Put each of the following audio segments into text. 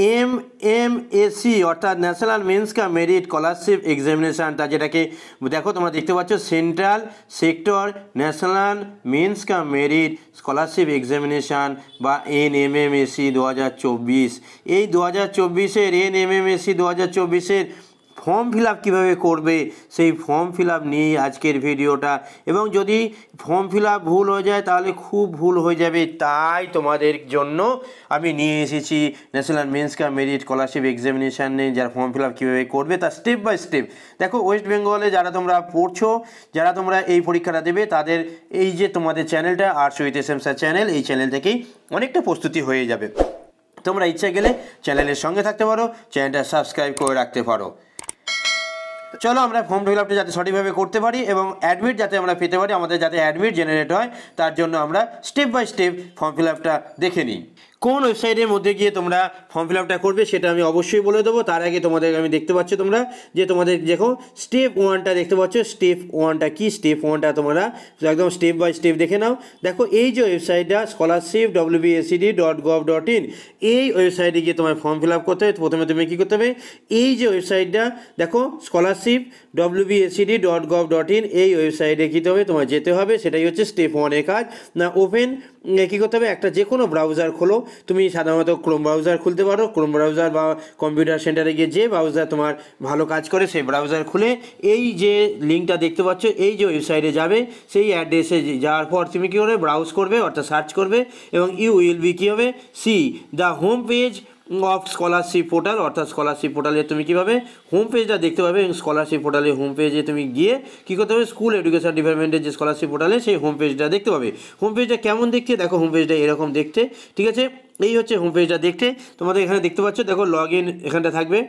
NMMSC অর্থাৎ national means cum merit scholarship examination, তা যেটাকে দেখো তোমরা দেখতে পাচ্ছ central sector national means cum merit scholarship examination বা NMMSC 2024। এই 2024-এর NMMSC 2024-এর ফর্ম ফিল আপ কীভাবে করবে সেই ফর্ম ফিল আপ নিয়েই আজকের ভিডিওটা। এবং যদি ফর্ম ফিল আপ ভুল হয়ে যায় তাহলে খুব ভুল হয়ে যাবে, তাই তোমাদের জন্য আমি নিয়ে এসেছি national means cum merit scholarship এক্সামিনেশানে যারা ফর্ম ফিল আপ কীভাবে করবে তার স্টেপ বাই স্টেপ। দেখো ওয়েস্ট বেঙ্গলে যারা তোমরা পড়ছো, যারা তোমরা এই পরীক্ষাটা দেবে, তাদের এই যে তোমাদের চ্যানেলটা arts with S M sir channel, এই চ্যানেল থেকেই অনেকটা প্রস্তুতি হয়ে যাবে। তোমরা ইচ্ছা গেলে চ্যানেলের সঙ্গে থাকতে পারো, চ্যানেলটা সাবস্ক্রাইব করে রাখতে পারো। চলো আমরা ফর্ম ফিল আপটা যাতে সঠিকভাবে করতে পারি এবং অ্যাডমিট যাতে আমরা পেতে পারি, আমাদের যাতে অ্যাডমিট জেনারেট হয়, তার জন্য আমরা step by step form fill আপটা দেখে নিই। কোন ওয়েবসাইটের মধ্যে গিয়ে তোমরা ফর্ম ফিল আপটা করবে সেটা আমি অবশ্যই বলে দেবো। তার আগে তোমাদের আমি দেখতে পাচ্ছ তোমরা যে তোমাদের দেখো স্টেপ 1টা দেখতে পাচ্ছ। স্টেপ 1টা কি? স্টেপ 1টা তোমরা একদম স্টেপ বাই স্টেপ দেখে নাও। দেখো এই যে ওয়েবসাইটটা scholarship.wbscd.gov.in, এই ওয়েবসাইটে গিয়ে তোমার ফর্ম ফিল আপ করতে হবে। প্রথমে তুমি কী করতে হবে, এই যে ওয়েবসাইটটা দেখো scholarship.wbscd.gov.in, এই ওয়েবসাইটে কী হবে তোমার যেতে হবে। সেটাই হচ্ছে স্টেপ 1-এর কাজ। না ওপেন কী করতে হবে, একটা যে কোনো ব্রাউজার খোলো। তুমি সাধারণত ক্রোম ব্রাউজার খুলতে পারো, ক্রোম ব্রাউজার বা কম্পিউটার সেন্টারে গিয়ে যে ব্রাউজার তোমার ভালো কাজ করে সেই ব্রাউজার খুলে এই যে লিঙ্কটা দেখতে পাচ্ছ, এই যে ওয়েবসাইটে যাবে, সেই অ্যাড্রেসে যাওয়ার পর তুমি কী করবে, ব্রাউজ করবে অর্থাৎ সার্চ করবে এবং ইউ উইল বি কী হবে, C the home page of scholarship portal. অর্থাৎ স্কলারশিপ পোর্টালে তুমি কীভাবে হোম পেজটা দেখতে পাবে এবং স্কলারশিপ পোর্টালের হোম পেজে তুমি গিয়ে কী করতে হবে, স্কুল এডুকেশন ডিপার্টমেন্টের যে স্কলারশিপ পোর্টালে সেই হোম পেজটা দেখতে পাবে। হোম পেজটা কেমন দেখতে, দেখো হোম পেজটা এরকম দেখতে, ঠিক আছে? এই হচ্ছে হোম পেজটা দেখতে। তোমাদের এখানে দেখতে পাচ্ছ, দেখো লগ ইন এখানটা থাকবে,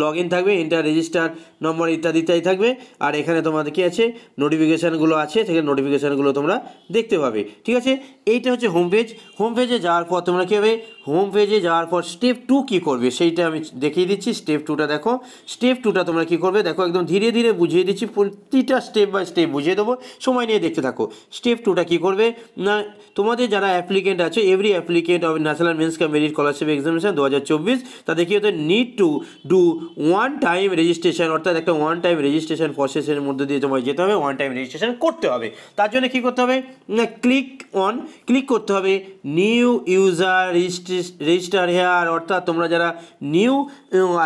লগ ইন থাকবে, ইন্টার রেজিস্টার নম্বর ইত্যাদি ইত্যাদি থাকবে। আর এখানে তোমাদের কী আছে, নোটিফিকেশানগুলো আছে, সেখানে নোটিফিকেশানগুলো তোমরা দেখতে পাবে, ঠিক আছে? এইটা হচ্ছে হোম পেজ। হোম পেজে যাওয়ার পর তোমরা কী হবে, হোম পেজে যাওয়ার পর স্টেপ 2 কী করবে সেইটা আমি দেখিয়ে দিচ্ছি। স্টেপ 2টা দেখো। স্টেপ 2টা তোমরা কী করবে দেখো, একদম ধীরে ধীরে বুঝিয়ে দিচ্ছি, প্রতিটা স্টেপ বাই স্টেপ বুঝিয়ে দেবো, সময় নিয়ে দেখতে থাকো। স্টেপ 2টা কী করবে না, তোমাদের যারা অ্যাপ্লিকেন্ট আছে, every applicant of national means cum merit scholarship examination 2024, তাদের কী হতে need to do one time registration. অর্থাৎ একটা ওয়ান টাইম রেজিস্ট্রেশন প্রসেসের মধ্যে দিয়ে তোমায় যেতে হবে, ওয়ান টাইম রেজিস্ট্রেশন করতে হবে। তার জন্য কী করতে হবে না, ক্লিক করতে হবে নিউ ইউজার রেজিস্টার হেয়ার। অর্থাৎ তোমরা যারা নিউ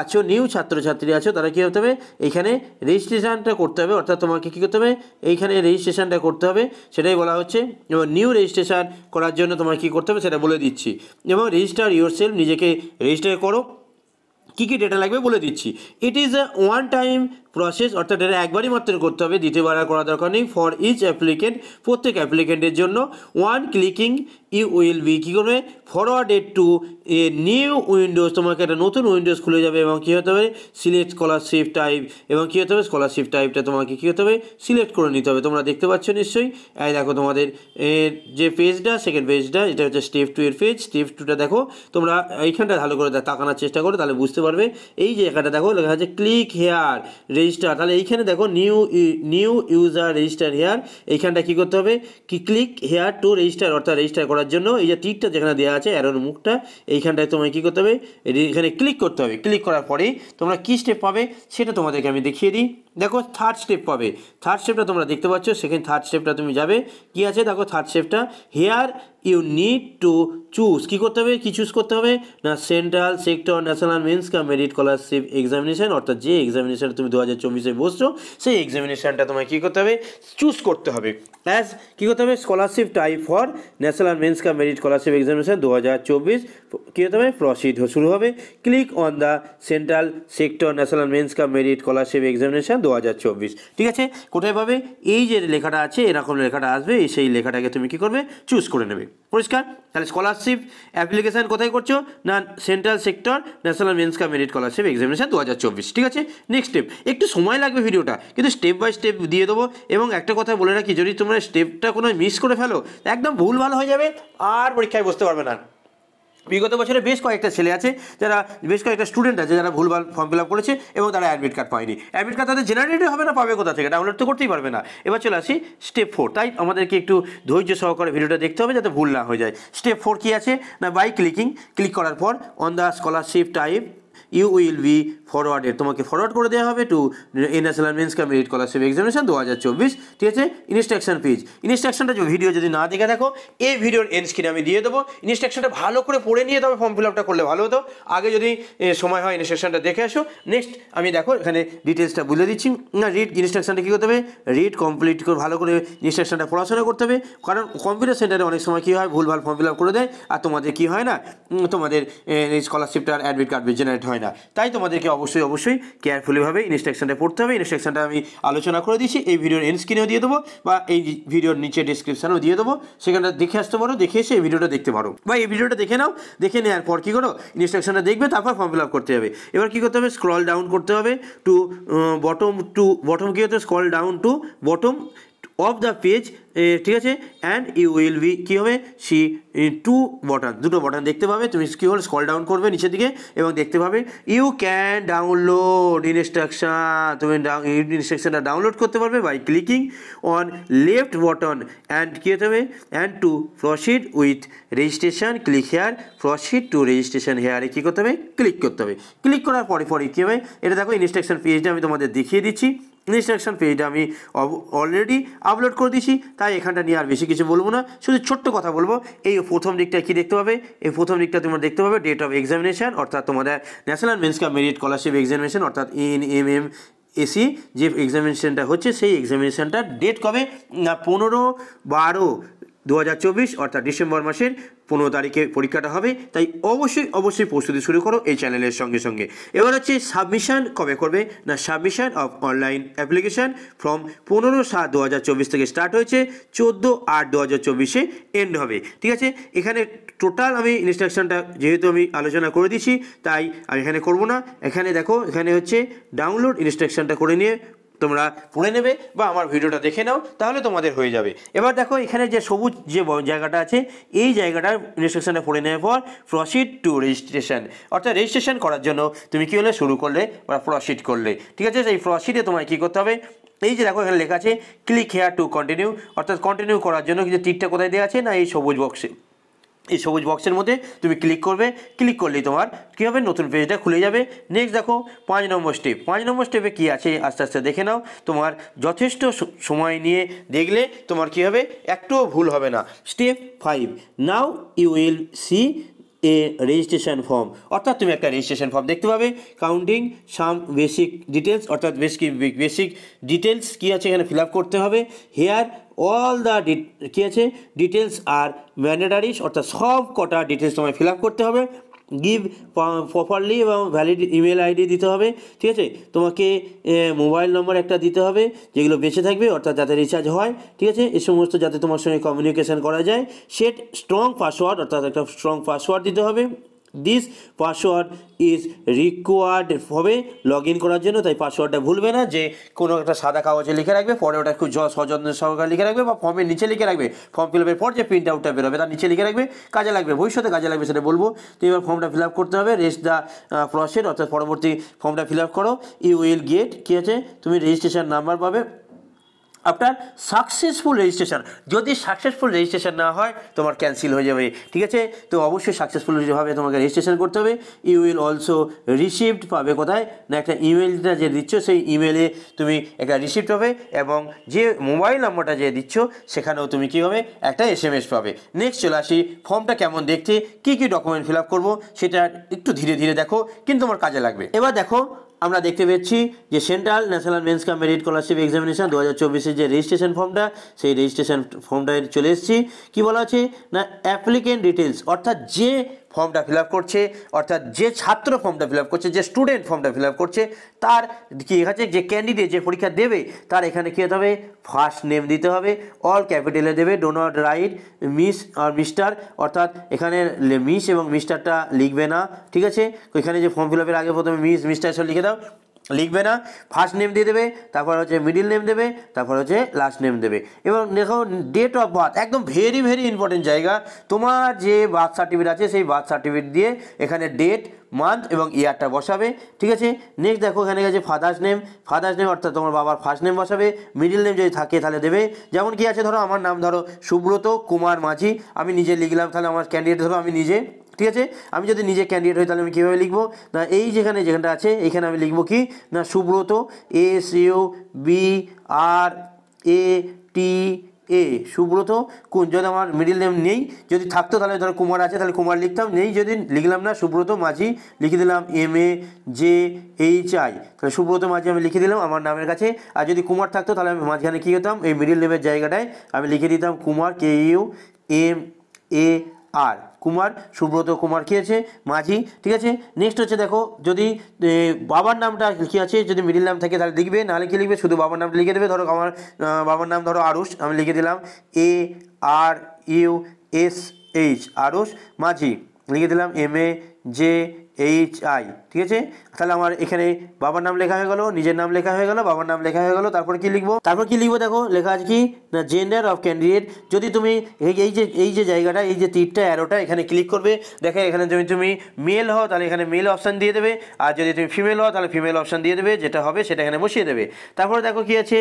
আছো, নিউ ছাত্রছাত্রী আছো, তারা কী হতে হবে, এইখানে রেজিস্ট্রেশনটা করতে হবে। অর্থাৎ তোমাকে কী করতে হবে, এইখানে রেজিস্ট্রেশনটা করতে হবে, সেটাই বলা হচ্ছে। এবং নিউ রেজিস্ট্রেশন করার জন্য তোমাকে কী করতে হবে সেটা বলে দিচ্ছি। এবং রেজিস্টার ইয়োরসেলফ, নিজেকে রেজিস্টার করো। কী কী ডেটা লাগবে বলে দিচ্ছি। It is a one time process, অর্থাৎ এটা একবারই মাত্র করতে হবে, দ্বিতীয়বার আর করার দরকার নেই। ফর ইচ অ্যাপ্লিকেন্ট, প্রত্যেক অ্যাপ্লিকেন্টের জন্য one clicking you will be কী করবে, forwarded to a new windows, তোমাকে একটা নতুন উইন্ডোজ খুলে যাবে। এবং কী হতে হবে, সিলেক্ট স্কলারশিপ টাইপ, এবং কী হতে হবে, স্কলারশিপ টাইপটা তোমাকে কী হতে হবে, সিলেক্ট করে নিতে হবে। তোমরা দেখতে পাচ্ছ নিশ্চয়ই, এই দেখো তোমাদের যে পেজটা, সেকেন্ড পেজটা, এটা হচ্ছে স্টেপ 2 এর পেজ। স্টেপ 2টা দেখো তোমরা এইখানটা ভালো করে তাকানোর চেষ্টা করো, তাহলে বুঝতে পারবে। এই যে এখানটা দেখো লেখা আছে ক্লিক হেয়ার রেজিস্টার, তাহলে এইখানে দেখো নিউ ইউজার রেজিস্টার হেয়ার, এইখানটা কী করতে হবে, কি ক্লিক হেয়ার টু রেজিস্টার, অর্থাৎ রেজিস্টার করার জন্য এই যে টিকটা যেখানে দেওয়া আছে অ্যারোর মুখটা, এইখানটায় তোমায় কী করতে হবে, এখানে ক্লিক করতে হবে। ক্লিক করার পরেই তোমরা কী স্টেপ পাবে সেটা তোমাদেরকে আমি দেখিয়ে দিই। দেখো থার্ড স্টেপ পাবে। থার্ড স্টেপটা তোমরা দেখতে পাচ্ছ, সেখানে থার্ড স্টেপটা তুমি যাবে, কী আছে দেখো থার্ড স্টেপটা, here you need to choose, কী করতে হবে, কী চুজ করতে হবে না, central sector national means cum merit scholarship examination. অর্থাৎ যে এক্সামিনেশান তুমি 2024-এ বসছো, সেই এক্সামিনেশানটা তোমায় কী করতে হবে, চুজ করতে হবে। অ্যাজ কী করতে হবে, scholarship type for national means cum merit scholarship examination 2024 কী হতে হবে, প্রসিড শুরু হবে। Click on the central sector national means cum merit scholarship examination 2024, ঠিক আছে? কোথায় পাবে, এই যে লেখাটা আছে, এরকম লেখাটা আসবে, সেই লেখাটাকে তুমি কী করবে, চুজ করে নেবে। পরিষ্কার? তাহলে স্কলারশিপ অ্যাপ্লিকেশান কোথায় করছো না, central sector national means cum merit scholarship examination 2024, ঠিক আছে? নেক্সট স্টেপ, একটু সময় লাগবে ভিডিওটা, কিন্তু স্টেপ বাই স্টেপ দিয়ে দেবো। এবং একটা কথা বলে রাখি, যদি তোমরা স্টেপটা কোনো মিস করে ফেলো, একদম ভুল ভালো হয়ে যাবে, আর পরীক্ষায় বসতে পারবে না। বিগত বছরে বেশ কয়েকটা ছেলে আছে যারা বেশ কয়েকটা স্টুডেন্ট আছে যারা ভুলভাল ফর্ম ফিল আপ করেছে এবং তারা অ্যাডমিট কার্ড পায়নি। অ্যাডমিট কার্ড তাদের জেনারেটই হবে না, পাবে কোথা থেকে? ডাউনলোড তো করতেই পারবে না। এবার চলে আসি স্টেপ 4। তাই আমাদেরকে একটু ধৈর্য সহকারে ভিডিওটা দেখতে হবে যাতে ভুল না হয়ে যায়। স্টেপ 4 কী আছে না, বাই ক্লিক করার পর on the scholarship type you will be forwarded, তোমাকে ফরওয়ার্ড করে দেওয়া হবে to national means cum merit scholarship examination 2024, ঠিক আছে। ইনস্ট্রাকশন পেজ, ইনস্ট্রাকশনটা ভিডিও যদি না দেখে থাকো এই ভিডিওর এন্ড স্ক্রিনে আমি দিয়ে দেবো। ইনস্ট্রাকশনটা ভালো করে পড়ে নিয়ে তবে ফর্ম ফিল আপটা করলে ভালো হতো। আগে যদি সময় হয় ইনস্ট্রাকশনটা দেখে আসো। নেক্সট আমি দেখো এখানে ডিটেলসটা বলে দিচ্ছি না। রিড ইনস্ট্রাকশনটা কী করতে হবে, রিড কমপ্লিট করে ভালো করে ইনস্ট্রাকশনটা পড়াশোনা করতে হবে, কারণ কম্পিউটার সেন্টারে অনেক সময় কী হয় ভুলভাল ফর্ম ফিল আপ করে দেয় আর তোমাদের কী হয় না, তোমাদের স্কলারশিপটার অ্যাডমিট কার্ড জেনারেট হয় না। তাই তোমাদেরকে অবশ্যই কেয়ারফুলিভাবে ইনস্ট্রাকশনটা পড়তে হবে। ইনস্ট্রাকশনটা আমি আলোচনা করে দিচ্ছি, এই ভিডিওর এন্ড স্ক্রিনেও দিয়ে দেবো বা এই ভিডিওর নিচে ডিসক্রিপশানেও দিয়ে দেবো, সেখানটা দেখে আসতে পারো, দেখে এসে এই ভিডিওটা দেখতে পারো বা এই ভিডিওটা দেখে নাও। দেখে নেওয়ার পর কী করো, ইনস্ট্রাকশনটা দেখবে, তারপর ফর্ম ফিল আপ করতে হবে। এবার কী করতে হবে, স্ক্রল ডাউন করতে হবে টু বটম কী হতে, scroll down to bottom of the page, ঠিক আছে। অ্যান্ড ইউ উইল বি কী হবে, সি দুটো বাটন দেখতে পাবে। তুমি কী হল স্ক্রল ডাউন করবে নিচের দিকে এবং দেখতে পাবে ইউ ক্যান ডাউনলোড ইনস্ট্রাকশন, তুমি ইনস্ট্রাকশনটা ডাউনলোড করতে পারবে by clicking on left button and কী হতে হবে, and to proceed with registration click here, proceed to registration হেয়ারে কী করতে হবে, ক্লিক করতে হবে। ক্লিক করার পরে কী হবে, এটা দেখো ইনস্ট্রাকশন পেজটা আমি তোমাদের দেখিয়ে দিচ্ছি। ইনস্ট্রাকশন পেজটা আমি অলরেডি আপলোড করে দিয়েছি, তাই এখানটা নিয়ে আর বেশি কিছু বলবো না, শুধু ছোট্ট কথা বলবো। এই প্রথম দিকটা কী দেখতে পাবে, এই প্রথম দিকটা তোমরা দেখতে পাবে ডেট অফ এক্সামিনেশান, অর্থাৎ তোমাদের national means cum merit scholarship examination অর্থাৎ NMMSE যে এক্সামিনেশানটা হচ্ছে সেই এক্সামিনেশানটার ডেট কবে না 15/12/2024 অর্থাৎ ডিসেম্বর মাসের 15 তারিখে পরীক্ষাটা হবে। তাই অবশ্যই প্রস্তুতি শুরু করো এই চ্যানেলের সঙ্গে সঙ্গে। এবার হচ্ছে সাবমিশন কবে করবে না, submission of online application from 15/7/2024 থেকে স্টার্ট হয়েছে, 14/8/2024 এন্ড হবে, ঠিক আছে। এখানে টোটাল আমি ইনস্ট্রাকশনটা যেহেতু আমি আলোচনা করে দিচ্ছি তাই আমি এখানে করব না। এখানে দেখো, এখানে হচ্ছে ডাউনলোড ইনস্ট্রাকশনটা করে নিয়ে তোমরা পড়ে নেবে বা আমার ভিডিওটা দেখে নাও, তাহলে তোমাদের হয়ে যাবে। এবার দেখো এখানে যে সবুজ যে জায়গাটা আছে এই জায়গাটার ইনস্ট্রাকশনটা পড়ে নেওয়ার পর প্রসিড টু রেজিস্ট্রেশন, অর্থাৎ রেজিস্ট্রেশন করার জন্য তুমি কী হলে শুরু করলে বা প্রসিড করলে, ঠিক আছে। এই প্রসিডে তোমায় কী করতে হবে, এই যে দেখো এখানে লেখা আছে ক্লিক হেয়ার টু কন্টিনিউ, অর্থাৎ কন্টিনিউ করার জন্য কিন্তু টিকটা কোথায় দেওয়া আছে না এই সবুজ বক্সে, এই সবুজ বক্সের মধ্যে তুমি ক্লিক করবে। ক্লিক করলেই তোমার কী হবে, নতুন পেজটা খুলে যাবে। নেক্সট দেখো 5 নম্বর স্টেপে কী আছে আস্তে আস্তে দেখে নাও। তোমার যথেষ্ট সময় নিয়ে দেখলে তোমার কী হবে, একটুও ভুল হবে না। Step 5, now you will see registration form, অর্থাৎ তুমি একটা রেজিস্ট্রেশন ফর্ম দেখতে পাবে। কাউন্টিং সাম বেসিক ডিটেলস, অর্থাৎ বেসিক ডিটেলস কী আছে এখানে ফিল আপ করতে হবে। হেয়ার অল দ্য কী আছে ডিটেলস আর ম্যান্ডেটারিস, অর্থাৎ সব কটা ডিটেলস তোমায় ফিল আপ করতে হবে। গিভ প্রপারলি এবং ভ্যালিড ইমেল আইডি দিতে হবে, ঠিক আছে। তোমাকে মোবাইল নম্বর একটা দিতে হবে যেগুলো বেঁচে থাকবে, অর্থাৎ যাতে রিচার্জ হয়, ঠিক আছে। এই সমস্ত যাতে তোমার সঙ্গে কমিউনিকেশান করা যায়। সেট স্ট্রং পাসওয়ার্ড, অর্থাৎ একটা স্ট্রং পাসওয়ার্ড দিতে হবে। দিস পাসওয়ার্ড ইজ রিকোয়ার্ড হবে লগ ইন করার জন্য, তাই পাসওয়ার্ডটা ভুলবে না, যে কোনো একটা সাদা কাগজে লিখে রাখবে, পরে ওটা খুব সযত্ন সহকারে লিখে রাখবে বা ফর্মের নিচে লিখে রাখবে। ফর্ম ফিল আপের পর যে প্রিন্ট আউটটা বেরোবে তার নিচে লিখে রাখবে, কাজে লাগবে, ভবিষ্যতে কাজে লাগবে সেটা বলবো। তো এবার ফর্মটা ফিল আপ করতে হবে, রেস্ট দ্য প্রসেস, অর্থাৎ পরবর্তী ফর্মটা ফিল আপ করো। ইউ উইল গেট কী আছে, তুমি রেজিস্ট্রেশন নাম্বার পাবে আফটার সাকসেসফুল রেজিস্ট্রেশন। যদি সাকসেসফুল রেজিস্ট্রেশন না হয় তোমার ক্যান্সেল হয়ে যাবে, ঠিক আছে। তো অবশ্যই সাকসেসফুলভাবে তোমাকে রেজিস্ট্রেশন করতে হবে। ইউ উইল অলসো রিসিভড পাবে কোথায় না, একটা ইমেলটা যে দিচ্ছ সেই ইমেলে তুমি একটা রিসিপ্ট পাবে এবং যে মোবাইল নাম্বারটা যে দিচ্ছ সেখানেও তুমি কী হবে একটা SMS পাবে। নেক্সট চলে আসি ফর্মটা কেমন দেখতে, কী ডকুমেন্ট ফিল আপ করবো সেটা একটু ধীরে ধীরে দেখো, কিন্তু তোমার কাজে লাগবে। এবার দেখো আমরা দেখতে পাচ্ছি যে central national means cum merit scholarship examination 2024 যে রেজিস্ট্রেশন ফর্মটা, সেই রেজিস্ট্রেশন ফর্মটায় চলে এসেছি। কী বলা আছে না, অ্যাপ্লিকেন্ট ডিটেলস, অর্থাৎ যে ফর্মটা ফিল আপ করছে, অর্থাৎ যে ছাত্র ফর্মটা ফিল আপ করছে, যে স্টুডেন্ট ফর্মটা ফিল আপ করছে, তার কী আছে, যে ক্যান্ডিডেট যে পরীক্ষা দেবে তার এখানে কী হতে হবে, ফার্স্ট নেম দিতে হবে, অল ক্যাপিটালে দেবে, do not write miss or mister, অর্থাৎ এখানে মিস এবং মিস্টারটা লিখবে না, ঠিক আছে। এখানে যে ফর্ম ফিল আপের আগে প্রথমে মিস মিস্টার সব লিখে দাও। লিখবে না, ফার্স্ট নেম দিয়ে দেবে, তারপর হচ্ছে মিডিল নেম দেবে, তারপর হচ্ছে লাস্ট নেম দেবে। এবং দেখো ডেট অফ বার্থ একদম ভেরি ভেরি ইম্পর্টেন্ট জায়গা। তোমার যে বার্থ সার্টিফিকেট আছে সেই বার্থ সার্টিফিকেট দিয়ে এখানে ডেট, মান্থ এবং ইয়ারটা বসাবে, ঠিক আছে। নেক্সট দেখো এখানে গেছে ফাদার্স নেম অর্থাৎ তোমার বাবার ফার্স্ট নেম বসাবে, মিডিল নেম যদি থাকে তাহলে দেবে। যেমন কি আছে ধরো আমার নাম ধরো সুব্রত কুমার মাঝি, আমি নিজে লিখলাম, তাহলে আমার ক্যান্ডিডেট ধরো আমি নিজে, ঠিক আছে। আমি যদি নিজে ক্যান্ডিডেট হই তাহলে আমি কীভাবে লিখবো না, এই যেখানটা আছে এইখানে আমি লিখবো কি না সুব্রত SUBRATA সুব্রত কোন, যদি আমার মিডিল নেম নেই, যদি থাকতো তাহলে ধরো কুমার আছে তাহলে কুমার লিখতাম, নেই যদি লিখলাম না সুব্রত মাঝি লিখে দিলাম MAJHI, তাহলে সুব্রত মাঝি আমি লিখে দিলাম আমার নামের কাছে। আর যদি কুমার থাকতো তাহলে আমি মাঝখানে কী হতাম, এই মিডিল নেমের জায়গাটায় আমি লিখে দিতাম কুমার KUMAR কুমার, সুব্রত কুমার কী আছে মাঝি, ঠিক আছে। নেক্সট হচ্ছে দেখো যদি বাবার নামটা কী আছে, যদি মিডিল নাম থাকে তাহলে লিখবে, নাহলে কী লিখবে শুধু বাবার নামটা লিখে দেবে। ধরো আমার বাবার নাম ধরো আরুষ, আমি লিখে দিলাম ARUSH আরুষ মাঝি, লিখে দিলাম MAJHI, ঠিক আছে। তাহলে আমার এখানে বাবার নাম লেখা হয়ে গেল, নিজের নাম লেখা হয়ে গেল, বাবার নাম লেখা হয়ে গেল। তারপর কি লিখবো দেখো লেখা আছে কি না জেন্ডার অফ ক্যান্ডিডেট। যদি তুমি এই যে জায়গাটা, এই যে তীরটা অ্যারোটা এখানে ক্লিক করবে, দেখো এখানে তুমি মেল হও তাহলে এখানে মেল অপশান দিয়ে দেবে, আর যদি তুমি ফিমেল হও তাহলে ফিমেল অপশান দিয়ে দেবে, যেটা হবে সেটা এখানে বসিয়ে দেবে। তারপরে দেখো কি আছে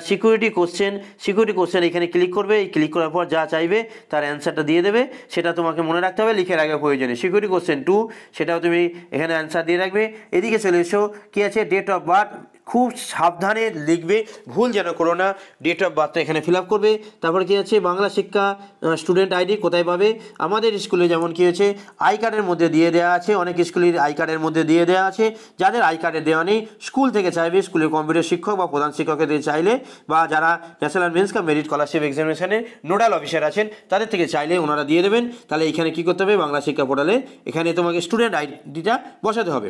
সিকিউরিটি কোশ্চেন এখানে ক্লিক করবে, এই ক্লিক করার পর যা চাইবে তার অ্যান্সারটা দিয়ে দেবে, সেটা তোমাকে মনে রাখতে হবে, লিখে রাখা প্রয়োজনে। সিকিউরিটি কোশ্চেন 2 সেটাও তুমি এখানে অ্যান্সার দিয়ে রাখবে। এদিকে চলে এসো কী আছে ডেট অফ বার্থ, খুব সাবধানে লিখবে, ভুল যেন করো না। ডেট অফ বার্থটা এখানে ফিল আপ করবে। তারপর কী আছে বাংলা শিক্ষা স্টুডেন্ট আইডি কোথায় পাবে, আমাদের স্কুলে যেমন কী হয়েছে আই কার্ডের মধ্যে দিয়ে দেওয়া আছে, অনেক স্কুলের আই কার্ডের মধ্যে দিয়ে দেওয়া আছে। যাদের আই কার্ডে দেওয়া নেই স্কুল থেকে চাইবে, স্কুলের কম্পিউটার শিক্ষক বা প্রধান শিক্ষকের চাইলে, বা যারা national means cum merit scholarship এক্সামিনেশনের নোডাল অফিসার আছেন তাদের থেকে চাইলে ওনারা দিয়ে দেবেন। তাহলে এখানে কী করতে হবে বাংলা শিক্ষা পোর্টালে এখানে তোমাকে স্টুডেন্ট আইডিটা বসাতে হবে।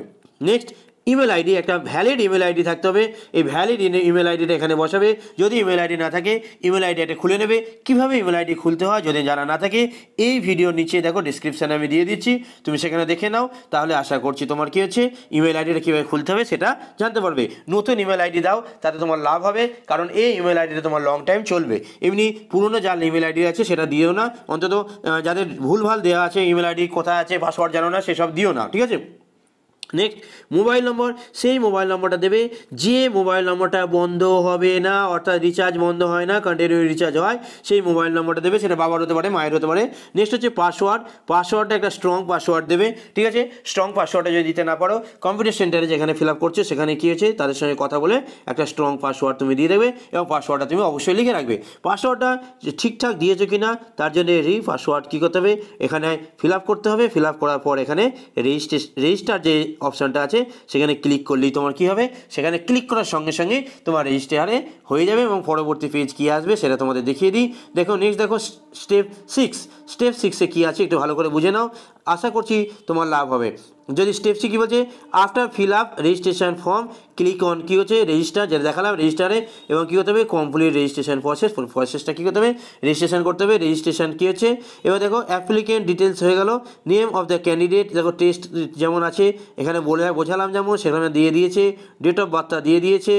নেক্সট ইমেল আইডি, একটা ভ্যালিড ইমেল আইডি থাকতে হবে, এই ভ্যালিড ইমেল আইডিটা এখানে বসাবে। যদি ইমেল আইডি না থাকে ইমেল আইডি এটা খুলে নেবে। কীভাবে ইমেল আইডি খুলতে হয় যদি জানা না থাকে এই ভিডিওর নিচে দেখো ডিসক্রিপশানে আমি দিয়ে দিচ্ছি, তুমি সেখানে দেখে নাও, তাহলে আশা করছি তোমার কী হচ্ছে ইমেল আইডিটা কীভাবে খুলতে হবে সেটা জানতে পারবে। নতুন ইমেল আইডি দাও, তাতে তোমার লাভ হবে, কারণ এই ইমেল আইডিটা তোমার লং টাইম চলবে। এমনি পুরনো যার ইমেল আইডি আছে সেটা দিও না, অন্তত যাদের ভুলভাল দেওয়া আছে ইমেল আইডি কোথায় আছে পাসওয়ার্ড জানো না সেসব দিও না, ঠিক আছে। নেক্সট মোবাইল নম্বর, সেই মোবাইল নম্বরটা দেবে যে মোবাইল নম্বরটা বন্ধ হবে না, অর্থাৎ রিচার্জ বন্ধ হয় না, কন্টিনিউ রিচার্জ হয়, সেই মোবাইল নম্বরটা দেবে, সেটা বাবার হতে পারে মায়ের হতে পারে। নেক্সট হচ্ছে পাসওয়ার্ডটা একটা স্ট্রং পাসওয়ার্ড দেবে, ঠিক আছে। স্ট্রং পাসওয়ার্ডটা যদি দিতে না পারো কম্পিউটার সেন্টারে যেখানে ফিল আপ করছো সেখানে কী হয়েছে তাদের সঙ্গে কথা বলে একটা স্ট্রং পাসওয়ার্ড তুমি দিয়ে দেবে, এবং পাসওয়ার্ডটা তুমি অবশ্যই লিখে রাখবে। পাসওয়ার্ডটা ঠিকঠাক দিয়েছো কি না তার জন্য পাসওয়ার্ড কী করতে হবে এখানে ফিল আপ করতে হবে। ফিল আপ করার পর এখানে রেজিস্টার যে অপশানটা আছে সেখানে ক্লিক করলেই তোমার কী হবে, সেখানে ক্লিক করার সঙ্গে সঙ্গে তোমার রেজিস্টারে হয়ে যাবে, এবং পরবর্তী পেজ কী আসবে সেটা তোমাদের দেখিয়ে দিই। দেখো নেক্সট দেখো স্টেপ 6 কী আছে একটু ভালো করে বুঝে নাও, আশা করছি তোমার লাভ হবে। যদি স্টেপ 6 কী বলছে after fill up registration form click on কী হচ্ছে রেজিস্টার, যেটা দেখালাম রেজিস্টারে, এবং কী করতে হবে কমপ্লিট রেজিস্ট্রেশন প্রসেসটা কী করতে হবে রেজিস্ট্রেশন করতে হবে। রেজিস্ট্রেশন কী হচ্ছে এবার দেখো অ্যাপ্লিকেন্ট ডিটেলস হয়ে গেল, নেম অফ দ্য ক্যান্ডিডেট দেখো টেস্ট যেমন আছে এখানে বোঝালাম যেমন সেখানে দিয়ে দিয়েছে, ডেট অফ বার্থটা দিয়ে দিয়েছে,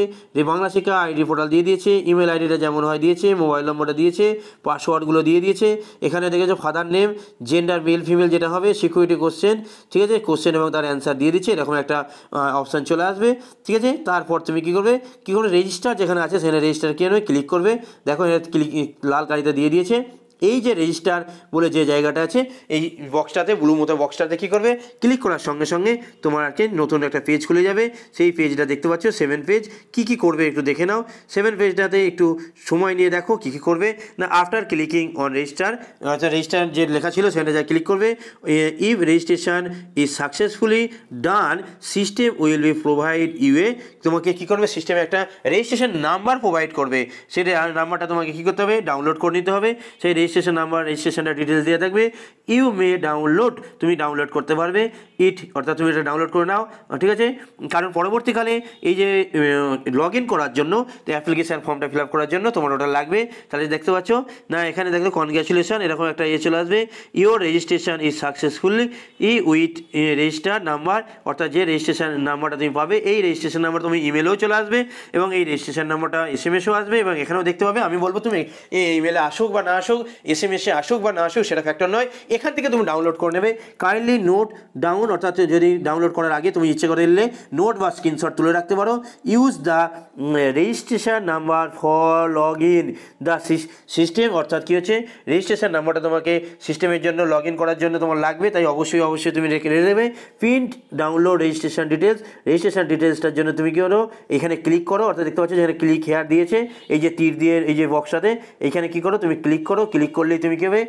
বাংলা শিক্ষা আইডি পোর্টাল দিয়ে দিয়েছে, ইমেল আইডিটা যেমন হয় দিয়েছে, মোবাইল নম্বরটা দিয়েছে, পাসওয়ার্ডগুলো দিয়ে দিয়েছে। এখানে দেখেছো father name, gender male female যেটা হবে, সিকিউরিটি কোশ্চেন, ঠিক আছে, কোশ্চেন এবং তার অ্যান্সার দিয়ে দিচ্ছে, এরকম একটা অপশান চলে আসবে, ঠিক আছে। তারপর তুমি কী করবে রেজিস্টার যেখানে আছে সেখানে রেজিস্টার ক্লিক করবে। দেখো লাল কালিতে দিয়ে দিয়েছে, এই যে রেজিস্টার বলে যে জায়গাটা আছে এই বক্সটাতে ব্লু মতো বক্সটাতে কী করবে ক্লিক করার সঙ্গে সঙ্গে তোমার আর কি নতুন একটা পেজ খুলে যাবে। সেই পেজটা দেখতে পাচ্ছ 7 পেজ, কী করবে একটু দেখে নাও। 7 পেজটাতে একটু সময় নিয়ে দেখো কী করবে না আফটার ক্লিকিং অন রেজিস্টার, অর্থাৎ রেজিস্টার যে লেখা ছিল সেখানে যা ক্লিক করবে, if registration is successfully done system will be provide UA, তোমাকে কী করবে সিস্টেমে একটা রেজিস্ট্রেশন নাম্বার প্রোভাইড করবে, সেই নাম্বারটা তোমাকে কী করতে হবে ডাউনলোড করে নিতে হবে। সেই রেজিস্ট্রেশন রেজিস্ট্রেশন নাম্বার রেজিস্ট্রেশনের ডিটেলস দেওয়া থাকবে। ইউ মে ডাউনলোড, তুমি ডাউনলোড করতে পারবে ইট, অর্থাৎ তুমি এটা ডাউনলোড করে নাও, ঠিক আছে। কারণ পরবর্তীকালে এই যে লগ ইন করার জন্য, তো অ্যাপ্লিকেশান ফর্মটা ফিল আপ করার জন্য তোমার ওটা লাগবে। তাহলে দেখতে পাচ্ছ না, এখানে দেখো কনগ্র্যাচুলেশন এরকম একটা চলে আসবে, your registration is successfully with register number, অর্থাৎ যে রেজিস্ট্রেশন নাম্বারটা তুমি পাবে এই রেজিস্ট্রেশন নাম্বার তুমি ইমেলেও চলে আসবে এবং এই রেজিস্ট্রেশন নাম্বারটা SMS-ও আসবে এবং এখানেও দেখতে পাবে। আমি বলবো তুমি এই ইমেলে আসুক বা না আসুক, SMS-এ আসুক বা না আসুক সেটা ফ্যাক্টর নয়, এখান থেকে তুমি ডাউনলোড করে নেবে। কাইন্ডলি নোট ডাউন, অর্থাৎ যদি ডাউনলোড করার আগে তুমি ইচ্ছে করে নিলে নোট বা স্ক্রিনশট তুলে রাখতে পারো। Use the registration number for log in the system, অর্থাৎ কী হচ্ছে রেজিস্ট্রেশন নাম্বারটা তোমাকে সিস্টেমের জন্য লগ ইন করার জন্য তোমার লাগবে, তাই অবশ্যই তুমি রেখে নেবে। Print download registration details, registration ডিটেলসটার জন্য তুমি কী করো, এখানে ক্লিক করো, অর্থাৎ দেখতে পাচ্ছ যেখানে ক্লিক হেয়ার দিয়েছে এই যে তীর দিয়ে এই যে বক্সটাতে, এইখানে কী করো তুমি ক্লিক করো, ক্লিক করলেই তুমি কী হবে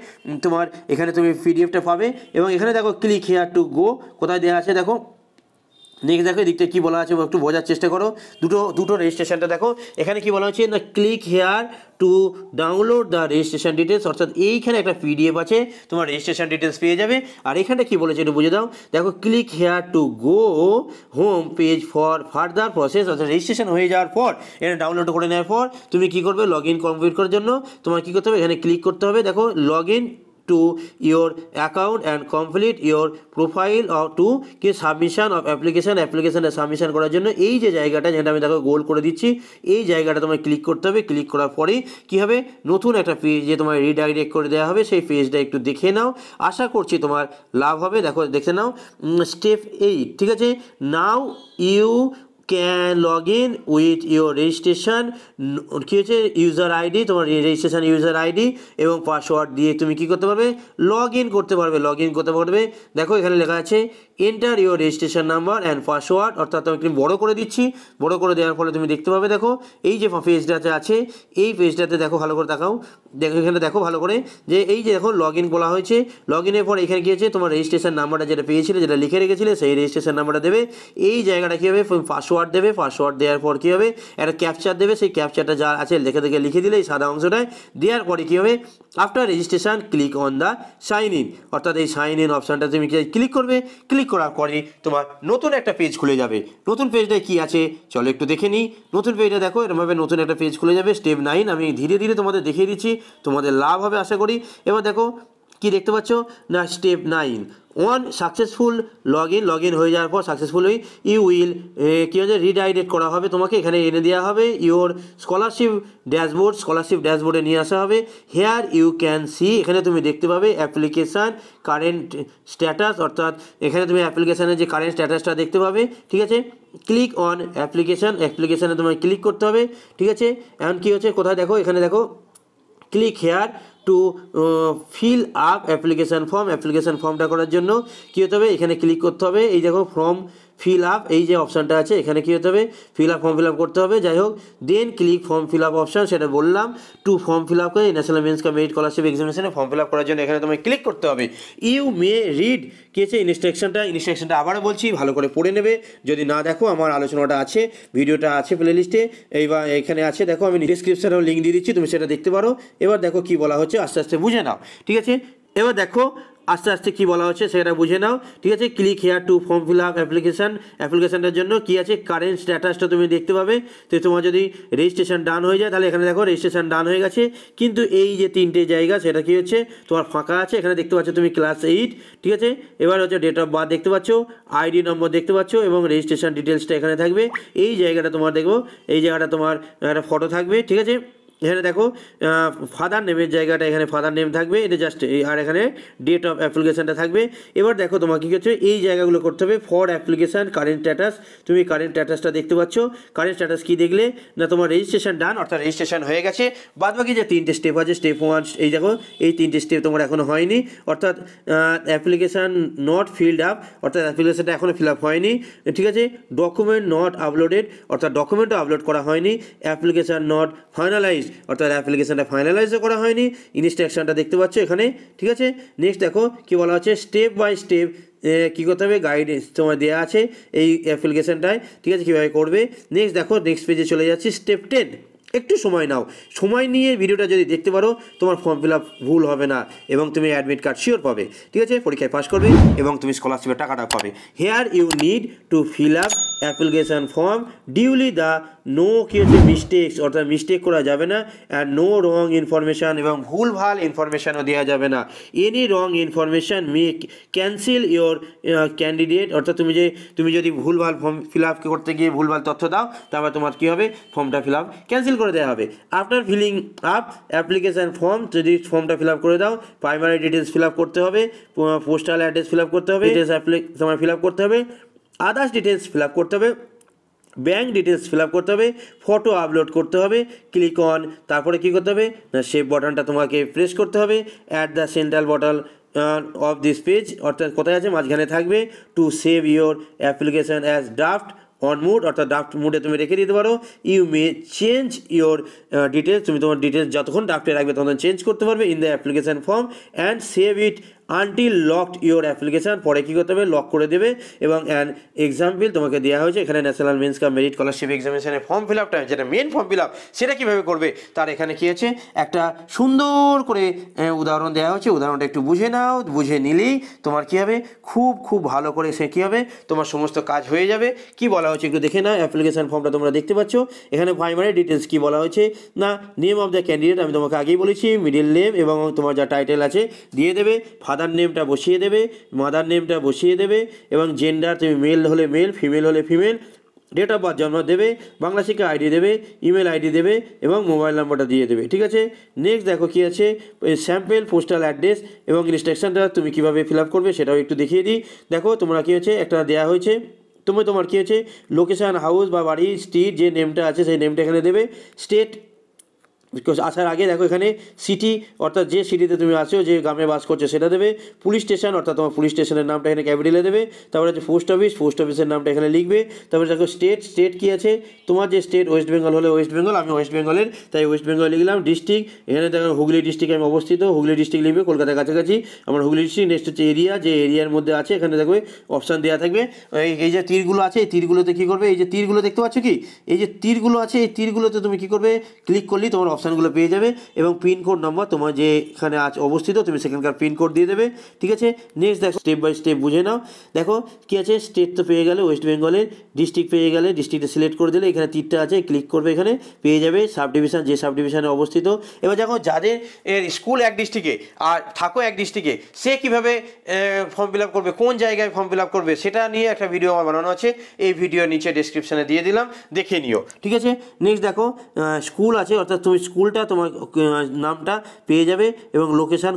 তোমার এখানে তুমি PDF-টা পাবে এবং এখানে দেখো ক্লিক হেয়ার টু গো কোথায় দেওয়া আছে দেখো। নেক্সট দেখো এদিকটা কী বলা আছে একটু বোঝার চেষ্টা করো, দুটো রেজিস্ট্রেশনটা দেখো, এখানে কী বলা হচ্ছে না click here to download the registration details, অর্থাৎ এইখানে একটা PDF আছে তোমার রেজিস্ট্রেশন ডিটেলস পেয়ে যাবে। আর এখানটা কী বলেছে একটু বুঝে দাও, দেখো click here to go home page for further process, অর্থাৎ রেজিস্ট্রেশন হয়ে যাওয়ার পর এখানে ডাউনলোড করে নেওয়ার পর তুমি কী করবে, লগ ইন কমপ্লিট করার জন্য তোমার কী করতে হবে, এখানে ক্লিক করতে হবে। দেখো log in to your account and complete your profile or to কি সাবমিশন অফ অ্যাপ্লিকেশানে সাবমিশন করার জন্য এই যে জায়গাটা যেটা আমি দেখো গোল করে দিচ্ছি, এই জায়গাটা তোমায় ক্লিক করতে হবে। ক্লিক করার পরেই কী হবে, নতুন একটা পেজ যে তোমায় রিডাইরেক্ট করে দেওয়া হবে, সেই পেজটা একটু দেখে নাও, আশা করছি তোমার লাভ হবে। দেখো দেখে নাও স্টেপ 8, ঠিক আছে। Now you can log in with your registration, কী হচ্ছে ইউজার আইডি, তোমার রেজিস্ট্রেশন ইউজার আইডি এবং পাসওয়ার্ড দিয়ে তুমি কী করতে পারবে, লগ ইন করতে পারবে। দেখো এখানে লেখা আছে enter your registration number and password, অর্থাৎ আমি বড় করে দিচ্ছি, বড় করে দেওয়ার ফলে তুমি দেখতে পাবে দেখো এই যে পেজটাতে আছে, এই পেজটাতে দেখো ভালো করে দেখাও, দেখো এখানে দেখো ভালো করে যে এই যে দেখো লগ ইন বলা হয়েছে। লগ ইনের পর এখানে কী আছে, তোমার রেজিস্ট্রেশন নাম্বারটা যেটা পেয়েছিলে, যেটা লিখে রেখেছিলে, সেই রেজিস্ট্রেশন নাম্বারটা দেবে। এই জায়গাটা কী হবে, পাসওয়ার্ড দেবে, পাসওয়ার্ড দেওয়ার পর কী হবে, একটা ক্যাপচার দেবে, সেই ক্যাপচারটা যা আছে লিখে দিলে এই সাদা অংশটায় দেওয়ার পরে কী হবে, after registration click on the sign in, অর্থাৎ এই সাইন ইন অপশানটা তুমি ক্লিক করবে। ক্লিক করার পরে তোমার নতুন একটা পেজ খুলে যাবে। নতুন পেজটায় কী আছে চলো একটু দেখে নিই। নতুন পেজটা দেখো এরমভাবে নতুন একটা পেজ খুলে যাবে। স্টেপ 9 আমি ধীরে ধীরে তোমাদের দেখিয়ে দিচ্ছি, তোমাদের লাভ হবে আশা করি। এবার দেখো কি দেখতে পাচ্ছ না, step 9 one successful log in হয়ে যাওয়ার পর সাকসেসফুলি ইউ উইল কী হচ্ছে রিডাইরেক্ট করা হবে, তোমাকে এখানে এনে দেওয়া হবে ইওর স্কলারশিপ ড্যাশবোর্ডে নিয়ে আসা হবে। হেয়ার ইউ ক্যান সি, এখানে তুমি দেখতে পাবে অ্যাপ্লিকেশান কারেন্ট স্ট্যাটাস, অর্থাৎ এখানে তুমি অ্যাপ্লিকেশানের যে কারেন্ট স্ট্যাটাসটা দেখতে পাবে, ঠিক আছে। ক্লিক অন অ্যাপ্লিকেশানে তোমায় ক্লিক করতে হবে, ঠিক আছে। এখন কী হচ্ছে কোথায় দেখো, এখানে দেখো click here two fill up application ফর্মটা করার জন্য কী হতে হবে, এখানে ক্লিক করতে হবে। এই দেখো ফর্ম ফিল আপ, এই যে অপশানটা আছে এখানে কী হতে হবে, ফর্ম ফিল আপ করতে হবে। যাই হোক then click form fill up option, সেটা বললাম টু ফর্ম ফিল আপ করে national means cum merit scholarship এক্সামিনেশনে ফর্ম ফিল আপ করার জন্য এখানে তোমায় ক্লিক করতে হবে। ইউ মে রিড, কী আছে ইনস্ট্রাকশনটা আবারও বলছি, ভালো করে পড়ে নেবে। যদি না দেখো আমার আলোচনাটা আছে, ভিডিওটা আছে প্লেলিস্টে, এইবার এখানে আছে দেখো, আমি ডিসক্রিপশনেও লিঙ্ক দিয়ে দিচ্ছি, তুমি সেটা দেখতে পারো। এবার দেখো কী বলা হচ্ছে, আস্তে আস্তে বুঝে নাও, ঠিক আছে। এবার দেখো আস্তে আস্তে কী বলা হচ্ছে সেটা বুঝে নাও, ঠিক আছে। Click here to form fill up অ্যাপ্লিকেশানটার জন্য কী আছে, কারেন্ট স্ট্যাটাসটা তুমি দেখতে পাবে। তো তোমার যদি রেজিস্ট্রেশন ডান হয়ে যায় তাহলে এখানে দেখো রেজিস্ট্রেশন ডান হয়ে গেছে, কিন্তু এই যে 3টে জায়গা সেটা কী হচ্ছে তোমার ফাঁকা আছে। এখানে দেখতে পাচ্ছ তুমি ক্লাস 8, ঠিক আছে। এবার হচ্ছে ডেট অফ বার্থ দেখতে পাচ্ছ, আইডি নম্বর দেখতে পাচ্ছ এবং রেজিস্ট্রেশন ডিটেলসটা এখানে থাকবে। এই জায়গাটা তোমার দেখো, এই জায়গাটা তোমার একটা ফটো থাকবে, ঠিক আছে। এখানে দেখো ফাদার নেমের জায়গাটা, এখানে ফাদার নেম থাকবে, এটা জাস্ট আর এখানে ডেট অফ অ্যাপ্লিকেশানটা থাকবে। এবার দেখো তোমার কী হচ্ছে এই জায়গাগুলো করতে হবে। ফর অ্যাপ্লিকেশান কারেন্ট স্ট্যাটাস, তুমি কারেন্ট স্ট্যাটাসটা দেখতে পাচ্ছ। কারেন্ট স্ট্যাটাস কী দেখলে না, তোমার রেজিস্ট্রেশন ডান, অর্থাৎ রেজিস্ট্রেশন হয়ে গেছে। বাদবাকি যে 3টে স্টেপ আছে, স্টেপ 1 এই দেখো এই 3টে স্টেপ তোমার এখনও হয়নি, অর্থাৎ অ্যাপ্লিকেশান নট ফিল্ড আপ, অর্থাৎ অ্যাপ্লিকেশানটা এখনও ফিল আপ হয়নি, ঠিক আছে। ডকুমেন্ট নট আপলোডেড, অর্থাৎ ডকুমেন্টও আপলোড করা হয়নি। অ্যাপ্লিকেশান নট ফাইনালাইজ, অর্থাৎ অ্যাপ্লিকেশানটা ফাইনালাইজও করা হয়নি। ইনস্ট্রাকশনটা দেখতে পাচ্ছ এখানে, ঠিক আছে। নেক্সট দেখো কী বলা হচ্ছে, স্টেপ বাই স্টেপ কী করতে হবে গাইডেন্স তোমার দেওয়া আছে এই অ্যাপ্লিকেশানটায়, ঠিক আছে, কীভাবে করবে। নেক্সট দেখো নেক্সট পেজে চলে যাচ্ছি, স্টেপ 10 একটু সময় নাও, সময় নিয়ে ভিডিওটা যদি দেখতে পারো তোমার ফর্ম ফিল আপ ভুল হবে না এবং তুমি অ্যাডমিট কার্ড শিওর পাবে, ঠিক আছে, পরীক্ষায় পাস করবে এবং তুমি স্কলারশিপের টাকাটা পাবে। Here you need to fill up application form duly the no কি হচ্ছে মিস্টেকস, অর্থাৎ মিস্টেক করা যাবে না, অ্যান্ড নো রং ইনফরমেশান এবং ভুলভাল ইনফরমেশানও দেওয়া যাবে না। Any wrong information May cancel your candidate, অর্থাৎ তুমি যদি ভুলভাল ফর্ম ফিল আপ করতে গিয়ে ভুলভাল তথ্য দাও তারপর তোমার কী হবে, ফর্মটা ফিল আপ ক্যান্সেল করে দেওয়া হবে। After filling up application form, যদি ফর্মটা ফিল আপ করে দাও, প্রাইমারি ডিটেলস ফিল আপ করতে হবে, পোস্টাল অ্যাড্রেস ফিল আপ করতে হবে, ডিটেলস তোমার ফিল আপ করতে হবে, আদার্স ডিটেলস ফিল আপ করতে হবে, ব্যাঙ্ক ডিটেলস ফিল আপ করতে হবে, ফটো আপলোড করতে হবে, ক্লিক অন, তারপরে কী করতে হবে না সেভ বাটনটা তোমাকে প্রেস করতে হবে, at the central bottom of this page, অর্থাৎ কোথায় আছে মাঝখানে থাকবে, to save your application as draft on mode, অর্থাৎ ড্রাফট মুডে তুমি রেখে দিতে পারো। You may change your details, তুমি তোমার ডিটেলস যতক্ষণ ড্রাফটে রাখবে তখন চেঞ্জ করতে পারবে in the application form and save it until locked your application, পরে কী করতে হবে লক করে দেবে। এবং অ্যান এক্সাম্পল তোমাকে দেওয়া হয়েছে এখানে, national means cum merit scholarship এক্সামিনেশনের ফর্ম ফিল আপটা যেটা মেন ফর্ম ফিল আপ সেটা কীভাবে করবে তার এখানে কী আছে একটা সুন্দর করে উদাহরণ দেওয়া হয়েছে। উদাহরণটা একটু বুঝে নাও, বুঝে নিলেই তোমার কী হবে, খুব ভালো করে সে কী হবে তোমার সমস্ত কাজ হয়ে যাবে। কি বলা হয়েছে একটু দেখে নাও, অ্যাপ্লিকেশান ফর্মটা তোমরা দেখতে পাচ্ছ এখানে প্রাইমারি ডিটেলস কী বলা হয়েছে না, নেম অফ দ্য ক্যান্ডিডেট আমি তোমাকে আগেই বলেছি, মিডিল নেম এবং তোমার যা টাইটেল আছে দিয়ে দেবে, ফাদার নেমটা বসিয়ে দেবে, মাদার নেমটা বসিয়ে দেবে এবং জেন্ডার তুমি মেল হলে মেল, ফিমেল হলে ফিমেল, ডেট অফ বার্থ জন্ম দেবে, বাংলা শিক্ষা আইডি দেবে, ইমেল আইডি দেবে এবং মোবাইল নাম্বারটা দিয়ে দেবে, ঠিক আছে। নেক্সট দেখো কী আছে, স্যাম্পেল পোস্টাল অ্যাড্রেস এবং ইনস্ট্রাকশনটা তুমি কীভাবে ফিল আপ করবে সেটাও একটু দেখিয়ে দিই। দেখো তোমরা কী হচ্ছে একটা দেওয়া হয়েছে, তোমার কী হচ্ছে লোকেশান, হাউস বা বাড়ি, স্ট্রিট যে নেমটা আছে সেই নেমটা এখানে দেবে, স্টেট আসার আগে দেখো এখানে সিটি, অর্থাৎ যে সিটিতে তুমি আছো যে গ্রামে বাস করছো সেটা দেবে, পুলিশ স্টেশন অর্থাৎ তোমার পুলিশ স্টেশনের নামটা এখানে ক্যাপিটালে দেবে, তারপরে হচ্ছে পোস্ট অফিসের নামটা এখানে লিখবে, তারপরে দেখো স্টেট কী আছে, তোমার যে স্টেট ওয়েস্ট বেঙ্গল হলে ওয়েস্ট বেঙ্গল, আমি ওয়েস্ট বেঙ্গলের তাই ওয়েস্ট বেঙ্গল লিখলাম। ডিস্ট্রিক্ট এখানে দেখো হুগলি ডিস্ট্রিক্টে আমি অবস্থিত, হুগলি ডিস্ট্রিক্ট লিখবে, কলকাতার কাছাকাছি আমার হুগলি ডিস্ট্রিক্ট। নেক্সট হচ্ছে এরিয়া, যে এরিয়ার মধ্যে আছে এখানে দেখবে অপশান দেওয়া থাকবে, এই যে তীরগুলো আছে এই তীরগুলোতে কী করবে, এই যে তীরগুলো দেখতে পাচ্ছ কি, এই যে তীরগুলো আছে এই তীরগুলোতে তুমি কী করবে, ক্লিক করলেই তোমার অপশানগুলো পেয়ে যাবে এবং পিনকোড নম্বর তোমার যে এখানে আছে অবস্থিত তুমি সেখানকার পিনকোড দিয়ে দেবে, ঠিক আছে। নেক্সট দেখো স্টেপ বাই স্টেপ বুঝে নাও, দেখো কী আছে, স্টেট তো পেয়ে গেলে ওয়েস্ট বেঙ্গলের, ডিস্ট্রিক্ট পেয়ে গেলে ডিস্ট্রিক্টে সিলেক্ট করে দিলে এখানে তীরটা আছে ক্লিক করবে, এখানে পেয়ে যাবে সাব ডিভিশন যে সাব ডিভিশনে অবস্থিত। এবার দেখো যাদের স্কুল এক ডিস্ট্রিক্টে আর থাকো এক ডিস্ট্রিক্টে সে কীভাবে ফর্ম ফিল আপ করবে, কোন জায়গায় ফর্ম ফিল আপ করবে সেটা নিয়ে একটা ভিডিও আমার বানানো আছে, এই ভিডিও নিচে ডেসক্রিপশানে দিয়ে দিলাম, দেখে নিও, ঠিক আছে। নেক্সট দেখো স্কুল আছে, অর্থাৎ তুমি স্কুলটা তোমার নামটা পেয়ে যাবে এবং লোকেশান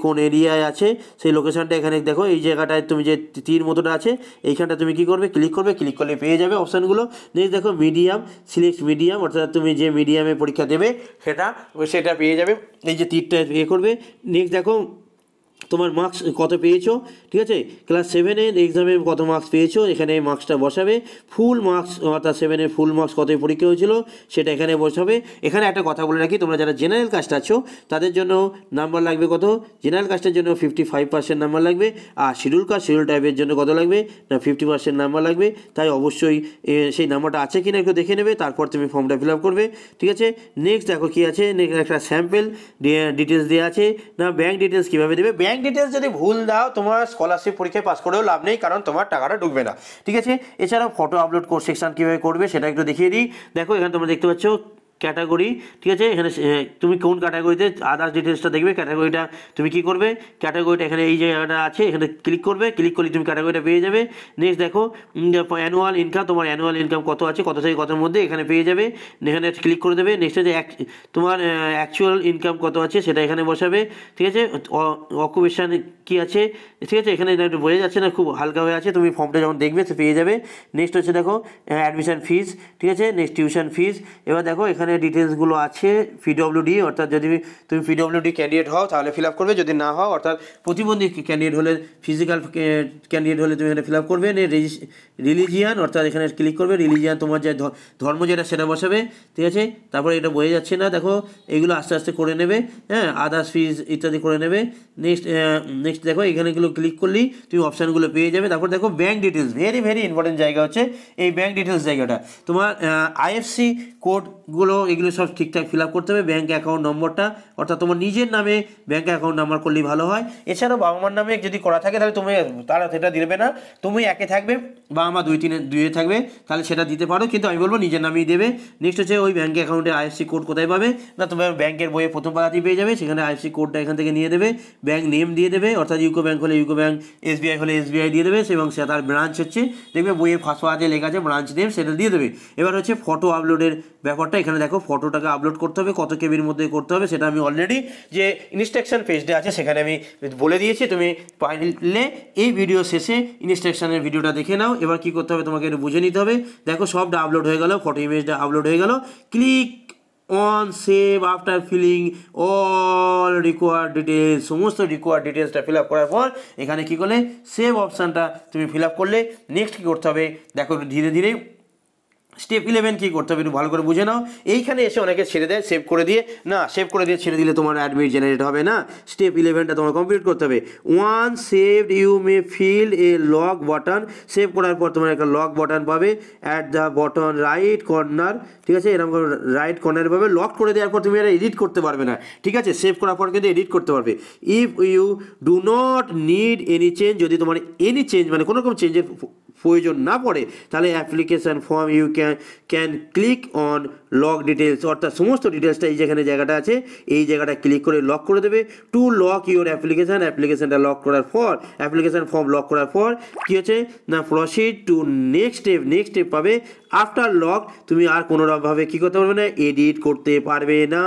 কোন এরিয়ায় আছে সেই লোকেশানটা এখানে দেখো, এই জায়গাটায় তুমি যে তীর মতোটা আছে এইখানটা তুমি কী করবে, ক্লিক করলে পেয়ে যাবে অপশানগুলো। নেক্সট দেখো মিডিয়াম, সিলেক্ট মিডিয়াম, অর্থাৎ তুমি যে মিডিয়ামে পরীক্ষা দেবে সেটা পেয়ে যাবে, এই যে তীরটা করবে। নেক্সট দেখো তোমার মার্কস কত পেয়েছো, ঠিক আছে, ক্লাস 7-এর এক্সামে কত মার্কস পেয়েছো এখানে মার্কসটা বসাবে, ফুল মার্কস অর্থাৎ 7-এর ফুল মার্কস কত পরীক্ষা হয়েছিল সেটা এখানে বসাবে। এখানে একটা কথা বলে রাখি, তোমরা যারা জেনারেল কাস্ট আছো তাদের জন্য নাম্বার লাগবে কত, জেনারেল কাস্টের জন্য 55% নাম্বার লাগবে, আর শিডিউল কাস্ট শিডিউল টাইপের জন্য কত লাগবে না 50% নাম্বার লাগবে। তাই অবশ্যই সেই নাম্বারটা আছে কিনা একটু দেখে নেবে, তারপর তুমি ফর্মটা ফিল আপ করবে, ঠিক আছে। নেক্সট দেখো কী আছে, একটা স্যাম্পেল ডিটেলস দেওয়া আছে না, ব্যাঙ্ক ডিটেলস কীভাবে দেবে, ব্যাঙ্ক ডিটেলস যদি ভুল দাও তোমার স্কলারশিপ পরীক্ষায় পাস করেও লাভ নেই, কারণ তোমার টাকাটা ঢুকবে না, ঠিক আছে। এছাড়াও ফটো আপলোড কোর্স সেকশন কীভাবে করবে সেটা একটু দেখিয়ে দিই। দেখো এখানে তোমরা দেখতে পাচ্ছ ক্যাটাগরি, ঠিক আছে, এখানে তুমি কোন ক্যাটাগরিতে আদার্স ডিটেলসটা দেখবে, ক্যাটাগরিটা তুমি কী করবে, ক্যাটাগরিটা এখানে এই জায়গাটা আছে এখানে ক্লিক করলে তুমি ক্যাটাগরিটা পেয়ে যাবে। নেক্সট দেখো অ্যানুয়াল ইনকাম, তোমার অ্যানুয়াল ইনকাম কত আছে, কত থেকে কতর মধ্যে এখানে পেয়ে যাবে, এখানে ক্লিক করে দেবে। নেক্সট হচ্ছে তোমার অ্যাকচুয়াল ইনকাম কত আছে সেটা এখানে বসাবে, ঠিক আছে। অকুপেশান কী আছে, ঠিক আছে, এখানে একটু বোঝা যাচ্ছে না, খুব হালকা হয়ে আছে, তুমি ফর্মটা যখন দেখবে সে পেয়ে যাবে। নেক্সট হচ্ছে দেখো অ্যাডমিশন ফিস, ঠিক আছে, নেক্সট টিউশন ফিস। এবার দেখো এখানে ডিটেলসগুলো আছে, পিডব্লিউডি, অর্থাৎ যদি তুমি পিডব্লিউডি ক্যান্ডিডেট হও তাহলে ফিল আপ করবে, যদি না হও অর্থাৎ প্রতিবন্ধী ক্যান্ডিডেট হলে, ফিজিক্যাল ক্যান্ডিডেট হলে তুমি এখানে ফিল আপ করবে। রিলিজিয়ান, অর্থাৎ এখানে ক্লিক করবে, রিলিজিয়ান তোমার যে ধর্ম যেটা সেটা বসাবে, ঠিক আছে। তারপরে এটা বোঝা যাচ্ছে না, দেখো এগুলো আস্তে আস্তে করে নেবে, হ্যাঁ, আদার্স ফিজ ইত্যাদি করে নেবে। নেক্সট দেখো এখানেগুলো ক্লিক করলেই তুমি অপশানগুলো পেয়ে যাবে। তারপর দেখো ব্যাঙ্ক ডিটেলস, ভেরি ইম্পর্টেন্ট জায়গা হচ্ছে এই ব্যাঙ্ক ডিটেলস জায়গাটা, তোমার আইএফসি কোডগুলো এগুলো সব ঠিকঠাক ফিল আপ করতে হবে। ব্যাঙ্ক অ্যাকাউন্ট নম্বরটা অর্থাৎ তোমার নিজের নামে ব্যাঙ্ক অ্যাকাউন্ট নাম্বার করলেই ভালো হয়। এছাড়াও বাবা মার নামে যদি করা থাকে তাহলে তুমি তারা সেটা দিবে না, তুমি একে থাকবে, বাবা মা দুইয়ে থাকবে, তাহলে সেটা দিতে পারো, কিন্তু আমি বলবো নিজের নামেই দেবে। নেক্সট হচ্ছে ওই ব্যাঙ্ক অ্যাকাউন্টের আইএফসি কোড কোথায় পাবে না, তোমার ব্যাঙ্কের বইয়ে প্রথম পাতাতেই পেয়ে যাবে, সেখানে আইএফসি কোডটা এখান থেকে নিয়ে দেবে, ব্যাঙ্ক নেম দিয়ে দেবে, অর্থাৎ ইউকো ব্যাঙ্ক হলে ইউকো ব্যাঙ্ক, এসবিআই হলে এসবিআই দিয়ে দেবে, এবং সে তার ব্রাঞ্চ হচ্ছে দেখবে বইয়ের ফার্স্ট পাতাতে লেখা আছে ব্রাঞ্চ নেম, সেটা দিয়ে দেবে। এবার হচ্ছে ফটো আপলোডের ব্যাপারটা, এখানে দেখো ফটোটাকে আপলোড করতে হবে, কত কেবির মধ্যে করতে হবে সেটা আমি অলরেডি যে ইনস্ট্রাকশন পেজটা আছে সেখানে আমি বলে দিয়েছি, তুমি পারলে এই ভিডিও শেষে ইনস্ট্রাকশনের ভিডিওটা দেখে নাও। এবার কী করতে হবে তোমাকে একটু বুঝে নিতে হবে। দেখো সবটা আপলোড হয়ে গেল, ফটো ইমেজটা আপলোড হয়ে গেল, click on save after filling all required details, সমস্ত রিকোয়ার্ড ডিটেলসটা ফিল আপ করার পর এখানে কী করলে সেভ অপশানটা তুমি ফিল আপ করলে। নেক্সট কী করতে হবে দেখো ধীরে ধীরে স্টেপ 11 কী করতে হবে একটু ভালো করে বুঝে নাও। এইখানে এসে অনেকে ছেড়ে দেয় সেভ করে দিয়ে, না সেভ করে দিয়ে ছেড়ে দিলে তোমার অ্যাডমিট জেনারেট হবে না, স্টেপ 11টা তোমার কমপ্লিট করতে হবে। Once saved you may fill a lock button, সেভ করার পর তোমার একটা লক বাটন পাবে at the bottom right corner, ঠিক আছে, এরকম রাইট কর্নার পাবে। লক করে দেওয়ার পর তুমি এটা এডিট করতে পারবে না, ঠিক আছে, সেভ করার পর কিন্তু এডিট করতে পারবে। If you do not need any change, যদি তোমার এনি চেঞ্জ মানে কোনো রকম চেঞ্জের প্রয়োজন না পড়ে, তাহলে application form you can click on lock details, অর্থাৎ সমস্ত ডিটেলসটা এই যেখানে জায়গাটা আছে এই জায়গাটা ক্লিক করে লক করে দেবে। টু লক ইউর অ্যাপ্লিকেশানটা লক করার পর, অ্যাপ্লিকেশান ফর্ম লক করার পর কী হচ্ছে না প্রসিড টু নেক্সট স্টেপ পাবে। আফটার লক তুমি আর কোনোরকমভাবে কী করতে পারবে না, এডিট করতে পারবে না,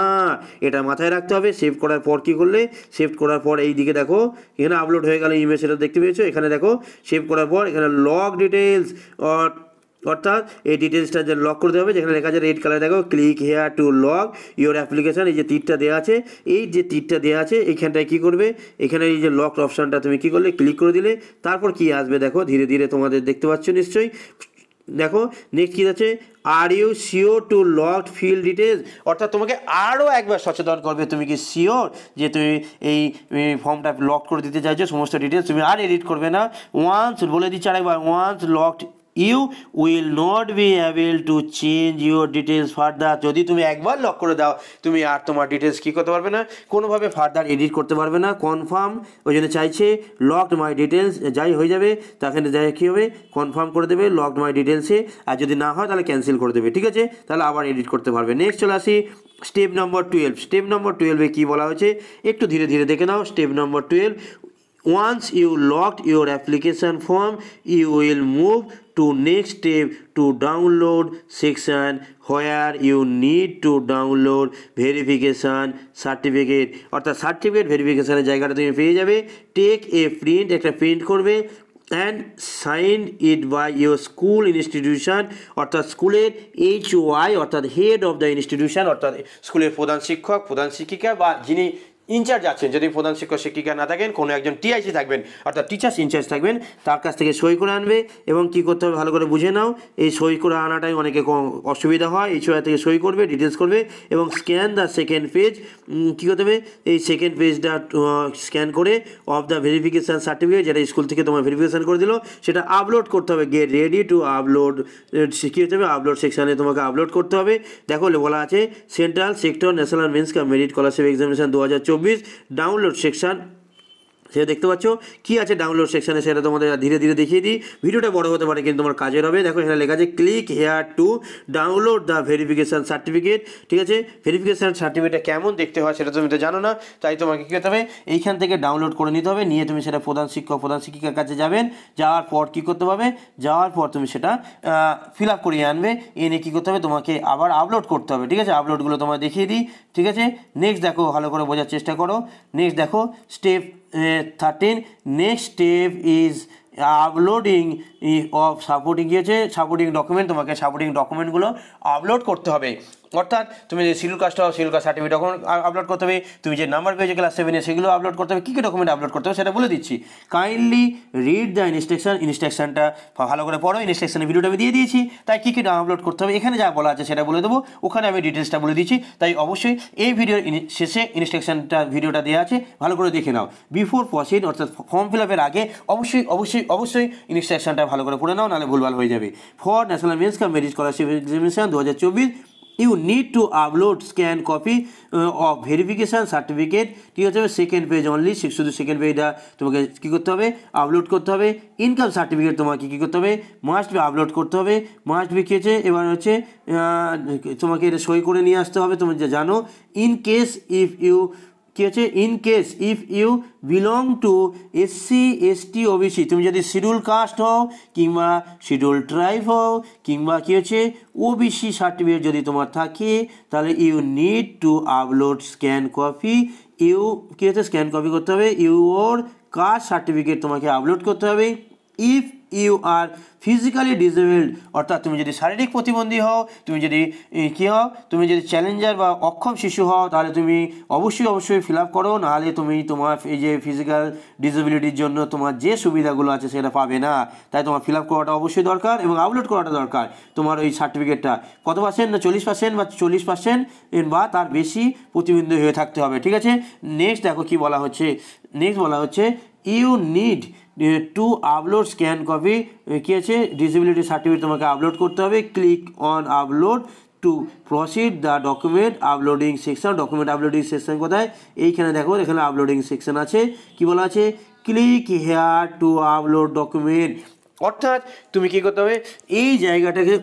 এটা মাথায় রাখতে হবে। সেভ করার পর কী করলে, সেভ করার পর এই দিকে দেখো এখানে আপলোড হয়ে গেল ইমেজ, সেটা দেখতে পেয়েছো, এখানে দেখো সেভ করার পর এখানে লক ডিটেলস অর্থাৎ এই ডিটেলসটা যে লক করতে হবে, যেখানে লেখা আছে রেড কালার দেখো click here two lock your application, এই যে তীরটা দেওয়া আছে, এই যে তীরটা দেওয়া আছে এইখানটায় কী করবে, এখানে এই যে লক অপশানটা তুমি কী করলে ক্লিক করে দিলে, তারপর কী আসবে দেখো ধীরে ধীরে তোমাদের দেখতে পাচ্ছ নিশ্চয়ই। দেখো নেক্সট কী আছে, are you sure to lock fill details, অর্থাৎ তোমাকে আরও একবার সচেতন করবে, তুমি কি শিওর যে তুমি এই ফর্মটা লক করে দিতে চাইছো, সমস্ত ডিটেলস তুমি আর এডিট করবে না। ওয়ান্স বলে দিচ্ছি আরেকবার, once locked you will not be able to change your details further, যদি তুমি একবার লক করে দাও তুমি আর তোমার ডিটেলস কী করতে পারবে না, কোনোভাবে ফার্দার এডিট করতে পারবে না। কনফার্ম ওই জন্য চাইছে লকড মাই ডিটেলস, যাই হয়ে যাবে তাকে যাই কী হবে কনফার্ম করে দেবে লকড মাই ডিটেলসে, আর যদি না হয় তাহলে ক্যান্সেল করে দেবে, ঠিক আছে, তাহলে আবার এডিট করতে পারবে। নেক্সট চলে আসি স্টেপ নম্বর 12। স্টেপ নম্বর 12-এ কী বলা হয়েছে একটু ধীরে ধীরে দেখে নাও। Step number 12, once you locked your application form you will move to next step to download section where you need to download verification certificate, অর্থাৎ সার্টিফিকেট ভেরিফিকেশানের জায়গাটা তুমি পেয়ে যাবে। টেক এ প্রিন্ট, একটা প্রিন্ট করবে, and sign it by your school institution, অর্থাৎ স্কুলের HOI অর্থাৎ হেড অফ দ্য ইনস্টিটিউশন, অর্থাৎ স্কুলের প্রধান শিক্ষক প্রধান শিক্ষিকা বা যিনি ইনচার্জ আছেন, যদি প্রধান শিক্ষক শিক্ষিকা না থাকেন কোনো একজন TIC থাকবেন অর্থাৎ টিচার্স ইনচার্জ থাকবেন, তার কাছ থেকে সই করে আনবে। এবং কী করতে হবে ভালো করে বুঝে নাও, এই সই করে আনাটাই অনেকে অসুবিধা হয়, HOI থেকে সই করবে ডিটেলস করবে এবং স্ক্যান দ্য সেকেন্ড পেজ, কী করতে হবে এই সেকেন্ড পেজটা স্ক্যান করে অফ দ্য ভেরিফিকেশান সার্টিফিকেট, যেটা স্কুল থেকে তোমার ভেরিফিকেশান করে দিল সেটা আপলোড করতে হবে। গেট রেডি টু আপলোড, কী হতে হবে আপলোড সেকশানে তোমাকে আপলোড করতে হবে। দেখো বলা আছে central sector national means cum merit scholarship examination 2024 download section, সেটা দেখতে পাচ্ছ কী আছে ডাউনলোড সেকশানে, সেটা তোমাদের ধীরে ধীরে দেখিয়ে দিই, ভিডিওটা বড় হতে পারে কিন্তু তোমার কাজের হবে। দেখো এখানে লেখা আছে click here to download the verification certificate, ঠিক আছে, ভেরিফিকেশান সার্টিফিকেটটা কেমন দেখতে হয় সেটা তুমি তো জানো না, তাই তোমাকে কী করতে হবে এইখান থেকে ডাউনলোড করে নিতে হবে, নিয়ে তুমি সেটা প্রধান শিক্ষক প্রধান শিক্ষিকার কাছে যাবেন, যাওয়ার পর কী করতে হবে, যাওয়ার পর তুমি সেটা ফিল আপ করিয়ে আনবে, এনে কী করতে হবে তোমাকে আবার আপলোড করতে হবে, ঠিক আছে, আপলোডগুলো তোমায় দেখিয়ে দিই, ঠিক আছে। নেক্সট দেখো ভালো করে বোঝার চেষ্টা করো। নেক্সট দেখো step 13, next step is uploading of supporting, কী হচ্ছে সাপোর্টিং ডকুমেন্ট, তোমাকে সাপোর্টিং ডকুমেন্টগুলো আপলোড করতে হবে, অর্থাৎ তুমি যে schedule caste schedule caste certificate document upload করতে হবে, তুমি যে নাম্বার পেয়েছো ক্লাস 7-এ সেগুলো আপলোড করতে হবে, কী কী ডকুমেন্ট আপলোড করতে হবে সেটা বলে দিচ্ছি। কাইন্ডলি রিড দ্য ইনস্ট্রাকশনটা ভালো করে পড়ো, ইনস্ট্রাকশনের ভিডিওটা আমি দিয়ে দিয়েছি, তাই কী কী আপলোড করতে হবে এখানে যা বলা আছে সেটা বলে দেবো, ওখানে আমি ডিটেলসটা বলে দিচ্ছি, তাই অবশ্যই এই ভিডিওর শেষে ইনস্ট্রাকশনটা ভিডিওটা দেওয়া আছে ভালো করে দেখে নাও। বিফোর প্রসিড অর্থাৎ ফর্ম ফিল আপের আগে অবশ্যই ইনস্ট্রাকশনটা ভালো করে পড়ে নাও, নাহলে ভুলভাল হয়ে যাবে। For national means cum merit scholarship examination 2024 you need to upload scan copy of verification certificate, ঠিক আছে, সেকেন্ড পেজ অনলি, শুধু সেকেন্ড পেজটা তোমাকে কী করতে হবে, আপলোড করতে হবে। ইনকাম সার্টিফিকেট তোমাকে কী করতে হবে, মাস্ট বি আপলোড করতে হবে, মাস্ট বি কী হচ্ছে, এবার হচ্ছে তোমাকে এটা সই করে নিয়ে আসতে হবে, তুমি যা জানো। ইন কেস ইফ ইউ কী হচ্ছে, in case if you belong to SC ST OBC, তুমি যদি শিডিউল কাস্ট হও কিংবা শিডিউল ট্রাইব হও কিংবা কী হচ্ছে ওবিসি সার্টিফিকেট যদি তোমার থাকে, তাহলে you need to upload scan copy, you কী হচ্ছে স্ক্যান কপি করতে হবে, ইউর কাস্ট সার্টিফিকেট তোমাকে আপলোড করতে হবে। If you are physically disabled, অর্থাৎ তুমি যদি শারীরিক প্রতিবন্ধী হও, তুমি যদি কী হও, তুমি যদি চ্যালেঞ্জার বা অক্ষম শিশু হও, তাহলে তুমি অবশ্যই ফিল আপ করো, নাহলে তুমি তোমার এই যে ফিজিক্যাল ডিসেবিলিটির জন্য তোমার যে সুবিধাগুলো আছে সেটা পাবে না। তাই তোমার ফিল আপ করাটা অবশ্যই দরকার এবং আপলোড করাটা দরকার। তোমার ওই সার্টিফিকেটটা কত পার্সেন্ট, না 40% বা 40% বা তার বেশি প্রতিবন্ধী হয়ে থাকতে হবে, ঠিক আছে। নেক্সট দেখো কী বলা হচ্ছে, নেক্সট বলা হচ্ছে you need to upload scan copy, কী আছে ডিসেবিলিটি সার্টিফিকেট তোমাকে আপলোড করতে হবে। Click on upload to proceed the document uploading section. Document uploading section কোথায়, এইখানে দেখো, এখানে আপলোডিং সেকশন আছে। কি বলা আছে, click here two upload document, অর্থাৎ তুমি কী করতে হবে, এই জায়গাটাকে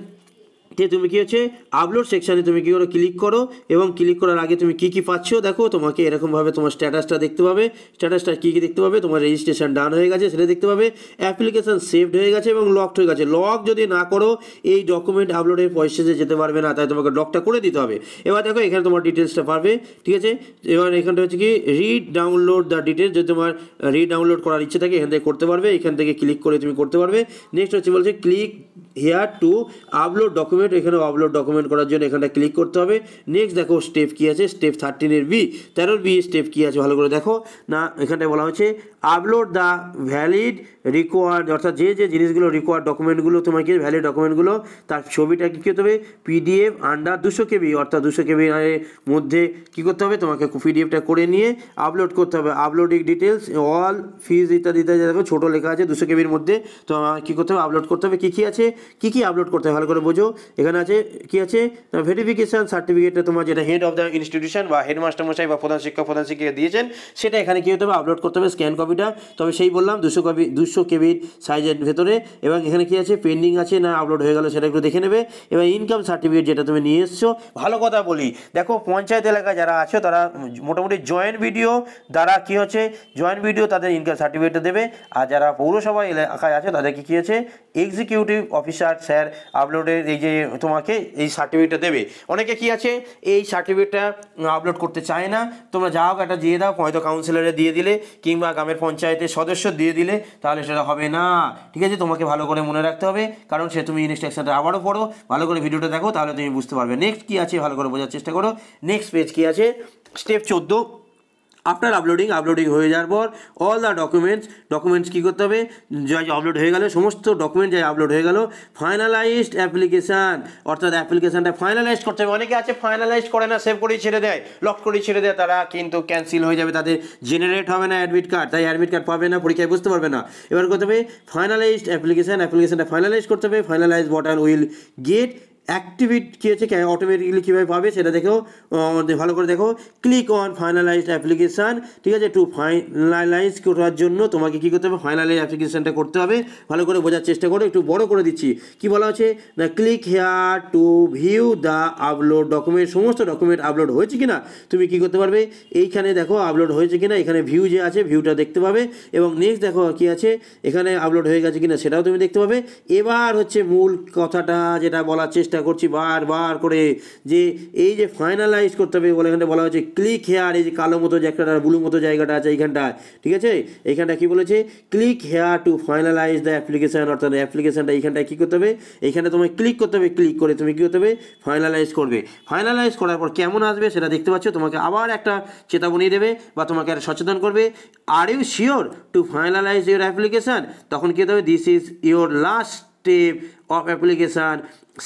তুমি কী হচ্ছে আপলোড সেকশানে তুমি কী করো, ক্লিক করো, এবং ক্লিক করার আগে তুমি কী কী পাচ্ছ দেখো, তোমাকে এরকমভাবে তোমার স্ট্যাটাসটা দেখতে পাবে। স্ট্যাটাসটা কী কী দেখতে পাবে, তোমার রেজিস্ট্রেশন ডান হয়ে গেছে সেটা দেখতে পাবে, অ্যাপ্লিকেশান সেভড হয়ে গেছে এবং লকড হয়ে গেছে। লক যদি না করো এই ডকুমেন্ট আপলোডের প্রসেসে যেতে পারবে না, তাই তোমাকে লকটা করে দিতে হবে। এবার দেখো এখানে তোমার ডিটেলসটা পারবে, ঠিক আছে। এবার এখানটা হচ্ছে কি রিড ডাউনলোড দ্য ডিটেলস, যদি তোমার রিড ডাউনলোড করার ইচ্ছে থাকে এখান থেকে করতে পারবে, এখান থেকে ক্লিক করে তুমি করতে পারবে। নেক্সট হচ্ছে বলছে click here two upload document, এখানে আপলোড ডকুমেন্ট করার জন্য এখানটা ক্লিক করতে হবে। নেক্সট দেখো স্টেপ কী আছে, স্টেপ 13 বি, 13 বি স্টেপ কী আছে ভালো করে দেখো না, এখানটায় বলা হচ্ছে আপলোড দ্য ভ্যালিড রিকোয়ার্ড, অর্থাৎ যে যে জিনিসগুলো রিকোয়ার্ড ডকুমেন্টগুলো তোমাকে ভ্যালিড ডকুমেন্টগুলো তার ছবিটা কী করতে হবে, পিডিএফ আন্ডার 200 কেবি, অর্থাৎ 200 কেবির মধ্যে কী করতে হবে, তোমাকে পিডিএফটা করে নিয়ে আপলোড করতে হবে। আপলোডিং ডিটেলস অল ফিজ ইত্যাদি ইত্যাদি দেখো ছোটো লেখা আছে 200 কেবির মধ্যে, তো কী করতে হবে, আপলোড করতে হবে। কী কী আছে, কী কী আপলোড করতে হবে ভালো করে বোঝো। এখানে আছে কি আছে, ভেরিফিকেশান সার্টিফিকেটটা তোমার যেটা হেড অফ দ্য ইনস্টিটিউশন বা হেডমাস্টার মশাই বা প্রধান শিক্ষিকা দিয়েছেন, সেটা এখানে কী হতে হবে, আপলোড করতে হবে স্ক্যান কপিটা। তবে সেই বললাম 200 কেবির সাইজের ভেতরে, এবং এখানে কী আছে পেন্ডিং আছে না আপলোড হয়ে গেল সেটা একটু দেখে নেবে। এবার ইনকাম সার্টিফিকেট যেটা তুমি নিয়ে এসছো, ভালো কথা বলি দেখো, পঞ্চায়েত এলাকায় যারা আছো তারা মোটামুটি জয়েন্ট ভিডিও দ্বারা কী হচ্ছে, জয়েন্ট ভিডিও তাদের ইনকাম সার্টিফিকেটটা দেবে। আর যারা পৌরসভা এলাকায় আছে তাদেরকে কী আছে এক্সিকিউটিভ অফিসার স্যার আপলোডের এই যে তোমাকে এই সার্টিফিকেটটা দেবে। অনেকে কি আছে এই সার্টিফিকেটটা আপলোড করতে চায় না, তোমরা যা হোক একটা দিয়ে দাও, হয়তো কাউন্সিলরে দিয়ে দিলে কিংবা গ্রামের পঞ্চায়েতের সদস্য দিয়ে দিলে, তাহলে সেটা হবে না, ঠিক আছে। তোমাকে ভালো করে মনে রাখতে হবে, কারণ সে তুমি ইনস্ট্রাকশনটা আবারও পড়ো, ভালো করে ভিডিওটা দেখো, তাহলে তুমি বুঝতে পারবে। নেক্সট কী আছে ভালো করে বোঝার চেষ্টা করো। নেক্সট পেজ কী আছে, স্টেপ 14, আফটার আপলোডিং হয়ে যাওয়ার পর অল দ্য ডকুমেন্টস কী করতে হবে, যা আপলোড হয়ে গেল সমস্ত ডকুমেন্ট যা আপলোড হয়ে গেল, ফাইনালাইজড অ্যাপ্লিকেশান, অর্থাৎ অ্যাপ্লিকেশানটা ফাইনালাইজ করতে হবে। অনেকে আছে ফাইনালাইজ করে না, সেভ করেই ছেড়ে দেয়, লক করেই ছেড়ে দেয়, তারা কিন্তু ক্যান্সেল হয়ে যাবে, তাদের জেনারেট হবে না অ্যাডমিট কার্ড, তাই অ্যাডমিট কার্ড পাবে না, পরীক্ষায় বুঝতে পারবে না। এবার করতে হবে ফাইনালাইজড অ্যাপ্লিকেশানটা ফাইনালাইজ করতে হবে। Finalize button will get activate কী আছে অটোমেটিক্যালি কীভাবে পাবে সেটা দেখো, ভালো করে দেখো। ক্লিক অন ফাইনালাইজড অ্যাপ্লিকেশান, ঠিক আছে। টু ফাইনালাইজ করার জন্য তোমাকে কী করতে হবে, ফাইনালাইজ অ্যাপ্লিকেশানটা করতে হবে। ভালো করে বোঝার চেষ্টা করো, একটু বড় করে দিচ্ছি। কি বলা হচ্ছে না, click here two view the upload document, সমস্ত ডকুমেন্ট আপলোড হয়েছে কি না তুমি কী করতে পারবে, এইখানে দেখো আপলোড হয়েছে কি না, এখানে ভিউ যে আছে ভিউটা দেখতে পাবে। এবং নেক্সট দেখো কী আছে, এখানে আপলোড হয়ে গেছে কি না সেটাও তুমি দেখতে পাবে। এবার হচ্ছে মূল কথাটা যেটা বলার চেষ্টা করছি বারবার করে, যে এই যে ফাইনালাইজ করতে হবে বলে এখানে বলা হচ্ছে ক্লিক হেয়ার, এই যে কালো মতো যে একটা ব্লু মতো জায়গাটা আছে এইখানটায়, ঠিক আছে। এইখানটা কি বলেছে, click here two finalise the application, অর্থাৎ অ্যাপ্লিকেশানটা এইখানটায় কী করতে হবে, এইখানে তোমায় ক্লিক করতে হবে, ক্লিক করে তুমি কী করতে হবে ফাইনালাইজ করবে। ফাইনালাইজ করার পর কেমন আসবে সেটা দেখতে পাচ্ছ, তোমাকে আবার একটা চেতাবনী দেবে বা তোমাকে একটা সচেতন করবে, are you sure to finalise your application, তখন কী হতে হবে, this is your last step of application,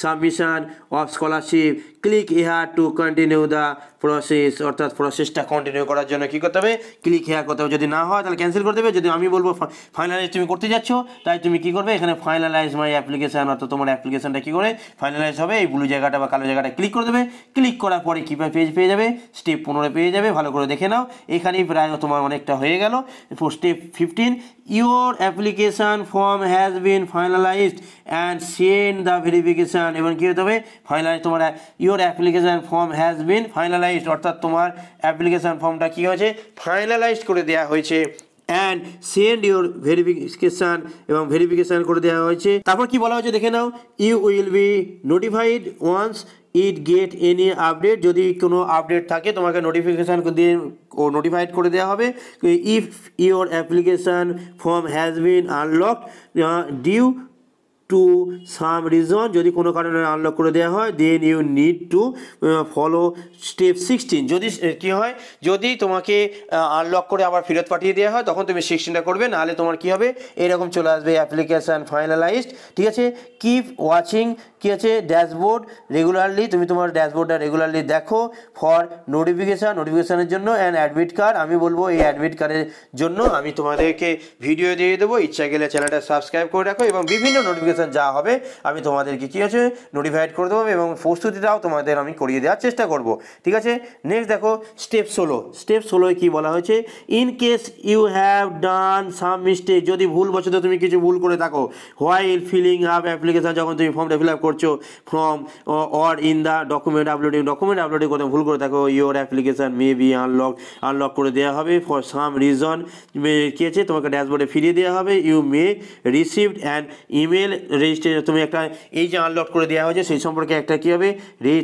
submission of scholarship, click here to continue the process, অর্থাৎ প্রসেসটা কন্টিনিউ করার জন্য কী করতে হবে, ক্লিক হেয়ার করতে হবে। যদি না হয় তাহলে ক্যান্সেল করে দেবে। যদি আমি বলবো ফাইনালাইজ তুমি করতে যাচ্ছ, তাই তুমি কী করবে, এখানে ফাইনালাইজ মাই অ্যাপ্লিকেশান, অর্থাৎ তোমার অ্যাপ্লিকেশানটা কী করে ফাইনালাইজ হবে, এই ব্লু জায়গাটা বা কালো জায়গাটা ক্লিক করে দেবে। ক্লিক করার পরে কী পেজ পেয়ে যাবে, স্টেপ 15 পেয়ে যাবে। ভালো করে দেখে নাও, এখানেই প্রায় তোমার অনেকটা হয়ে গেল। Step 15, your application form has bin finalised and send the verification. এবং কী হতে হবে, ফাইনালাইজ তোমার your application form has bin finalised, অর্থাৎ তোমার অ্যাপ্লিকেশান ফর্মটা কী হয়েছে, ফাইনালাইজড করে দেওয়া হয়েছে। অ্যান্ড সেন্ড ইউর ভেরিফিকেশান, এবং ভেরিফিকেশান করে দেওয়া হয়েছে। তারপর কি বলা হয়েছে দেখে নাও, you will be notified once it get any update, যদি কোনো আপডেট থাকে তোমাকে নোটিফিকেশান দিয়ে নোটিফাইড করে দেওয়া হবে। If your application form has been unlocked due to some reason, যদি কোনো কারণে আনলক করে দেওয়া হয়, then you need to follow step 16। যদি কী হয়, যদি তোমাকে আনলক করে আবার ফেরত পাঠিয়ে দেওয়া হয়, তখন তুমি 16টা করবে, নাহলে তোমার কী হবে, এরকম চলে আসবে অ্যাপ্লিকেশান ফাইনালাইজড। ঠিক আছে, কিপ ওয়াচিং, কী আছে, ড্যাশবোর্ড রেগুলারলি, তুমি তোমার ড্যাশবোর্ডটা রেগুলারলি দেখো ফর নোটিফিকেশানের জন্য। অ্যান্ড অ্যাডমিট কার্ড, আমি বলবো এই অ্যাডমিট কার্ডের জন্য আমি তোমাদেরকে ভিডিও দিয়ে দেবো, ইচ্ছা গেলে চ্যানেলটা সাবস্ক্রাইব করে রাখো, এবং বিভিন্ন নোটিফিকেশান যা হবে আমি তোমাদেরকে কী আছে নোটিফাইড করে দেবো, এবং প্রস্তুতিটাও তোমাদের আমি করিয়ে দেওয়ার চেষ্টা করব। ঠিক আছে, নেক্সট দেখো স্টেপ 16। স্টেপ 16 কী বলা হয়েছে, in case you have done some mistake, যদি ভুলবশত তুমি কিছু ভুল করে থাকো, হোয়াইল ফিলিং আপ অ্যাপ্লিকেশান, যখন তুমি ফর্মটা ফিল আপ করছো, form or in the document uploading করতে ভুল করে থাকো, your application may be unlock করে দেওয়া হবে ফর সাম রিজন। কী আছে, তোমাকে ড্যাশবোর্ডে ফিরিয়ে দেওয়া হবে। You may received an email registration, তুমি একটা এই যে আনলক করে দেওয়া হয়েছে সেই সম্পর্কে একটা কী হবে,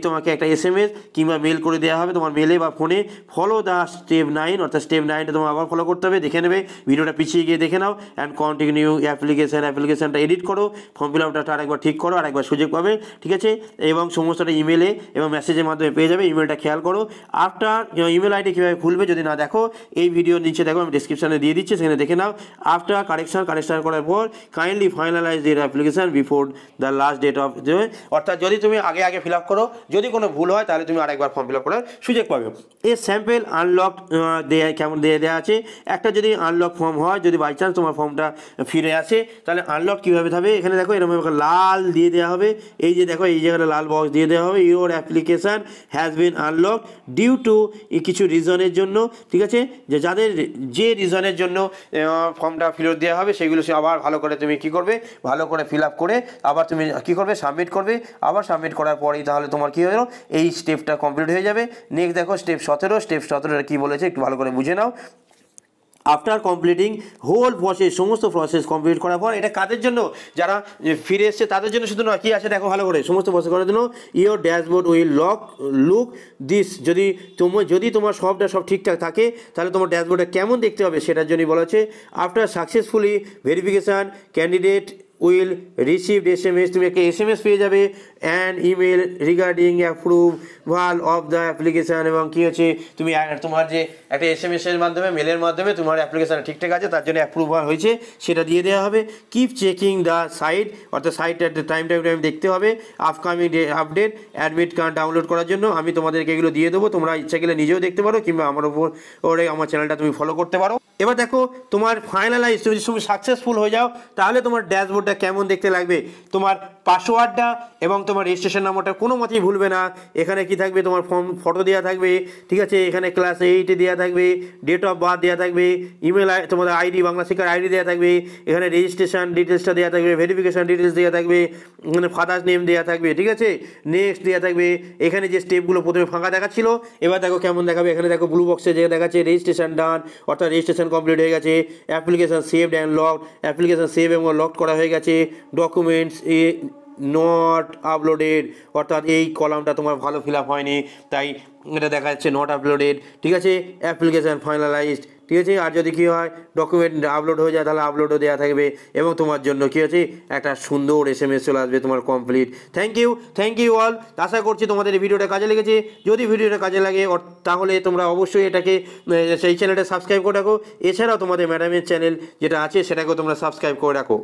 তোমাকে একটা SMS কিংবা মেল করে দেওয়া হবে তোমার মেলে বা ফোনে। ফলো দ্য স্টেপ 9, অর্থাৎ স্টেপ 9টা তোমার আবার ফলো করতে হবে, দেখে নেবে, ভিডিওটা পিছিয়ে গিয়ে দেখে নাও। অ্যান্ড কন্টিনিউ অ্যাপ্লিকেশানটা এডিট করো, ফর্ম ফিল আপটা আরেকবার ঠিক করো, আরেকবার সুযোগ পাবে। ঠিক আছে, এবং সমস্তটা ইমেলে এবং মেসেজের মাধ্যমে পেয়ে যাবে, ইমেলটা খেয়াল করো। আফটার ইমেল আইডি কীভাবে খুলবে যদি না দেখো, এই ভিডিও নিচে দেখো, আমি ডিসক্রিপশানে দিয়ে দিচ্ছি, সেখানে দেখে নাও। আফটার কারেকশন করার পর kindly finalise their application before the last date of, অর্থাৎ যদি তুমি আগে ফিল আপ করো, যদি কোনো ভুল হয় তাহলে তুমি আরেকবার ফর্ম ফিল আপ করার সুযোগ পাবে। এই স্যাম্পেল আনলক কেমন দেওয়া আছে, একটা যদি আনলক ফর্ম হয়, যদি বাই চান্স তোমার ফর্মটা ফিরে আসে, তাহলে আনলক কীভাবে হবে, এখানে দেখো এরকম লাল দিয়ে দেওয়া হবে, এই যে দেখো এই জায়গাটা লাল বক্স দিয়ে দেওয়া হবে, your application has been unlock due to কিছু রিজনের জন্য। ঠিক আছে, যে যাদের যে রিজনের জন্য ফর্মটা ফেরত দেওয়া হবে, সেগুলো আবার ভালো করে তুমি কী করবে, ভালো করে ফিল আপ করে আবার তুমি কী করবে, সাবমিট করবে। আবার সাবমিট করার পরেই তাহলে তোমার কী হলো, এই স্টেপটা কমপ্লিট হয়ে যাবে। নেক্সট দেখো স্টেপ 17। স্টেপ 17 কী বলেছে একটু ভালো করে বুঝে নাও। আফটার কমপ্লিটিং হোল প্রসেস, সমস্ত প্রসেস কমপ্লিট করার পর, এটা কাদের জন্য, যারা ফিরে এসছে তাদের জন্য শুধু নয়, কী আছে দেখো ভালো করে, সমস্ত প্রসেস করার জন্য। Your dashboard will look this, যদি তোমার সব ঠিকঠাক থাকে, তাহলে তোমার ড্যাশবোর্ডে কেমন দেখতে হবে সেটার জন্যই বলা হচ্ছে। After successfully verification candidate will received SMS, তুমি একটা SMS পেয়ে যাবে, and email regarding approval of the application, এবং কী হচ্ছে তুমি তোমার যে একটা SMS-এর মাধ্যমে, মেলের মাধ্যমে তোমার অ্যাপ্লিকেশান ঠিকঠাক আছে, তার জন্য অ্যাপ্রুভাল হয়েছে সেটা দিয়ে দেওয়া হবে। কিপ চেকিং দ্য সাইট, অর্থাৎ সাইটটা টাইম দেখতে হবে। Upcoming update, admit card download করার জন্য আমি তোমাদেরকে এগুলো দিয়ে দেবো, তোমরা ইচ্ছা গেলে নিজেও দেখতে পারো, কিংবা আমার আমার চ্যানেলটা তুমি ফলো করতে পারো। এবার দেখো তোমার ফাইনালাইজ, তুমি সাকসেসফুল হয়ে যাও, তাহলে তোমার ড্যাশবোর্ডটা কেমন দেখতে লাগবে, তোমার পাসওয়ার্ডটা এবং তোমার রেজিস্ট্রেশন নাম্বারটা কোনো মতেই ভুলবে না। এখানে কি থাকবে, তোমার ফটো দেওয়া থাকবে, ঠিক আছে, এখানে ক্লাস 8 দেওয়া থাকবে, ডেট অফ বার্থ দেওয়া থাকবে, ইমেল তোমাদের আইডি, বাংলা শিক্ষার আইডি দেওয়া থাকবে, এখানে রেজিস্ট্রেশন ডিটেলসটা দেওয়া থাকবে, ভেরিফিকেশান ডিটেলস দেওয়া থাকবে, এখানে ফাদার্স নেম দেওয়া থাকবে, ঠিক আছে, নেক্সট দেওয়া থাকবে। এখানে যে স্টেপগুলো প্রথমে ফাঁকা দেখাচ্ছিল, এবার দেখো কেমন দেখাবে, এখানে দেখো ব্লু বক্সে যে দেখাচ্ছে রেজিস্ট্রেশন ডান, অর্থাৎ রেজিস্ট্রেশন কমপ্লিট হয়ে গেছে, application saved and locked, application save এবং লক করা হয়ে গেছে, ডকুমেন্টস নট আপলোডেড, অর্থাৎ এই কলামটা তোমার ভালো ফিল আপ হয়নি, তাই এটা দেখা যাচ্ছে নট আপলোডেড। ঠিক আছে, অ্যাপ্লিকেশান ফাইনালাইজড। ঠিক আছে, আর যদি কী হয় ডকুমেন্ট আপলোড হয়ে যায়, তাহলে আপলোডও দেওয়া থাকবে, এবং তোমার জন্য কী আছে একটা সুন্দর SMS চলে আসবে তোমার কমপ্লিট। Thank you all. আশা করছি তোমাদের এই ভিডিওটা কাজে লেগেছে। যদি ভিডিওটা কাজে লাগে তাহলে তোমরা অবশ্যই এটাকে সেই চ্যানেলটা সাবস্ক্রাইব করে রাখো। এছাড়াও তোমাদের ম্যাডামের চ্যানেল যেটা আছে সেটাকেও তোমরা সাবস্ক্রাইব করে রাখো।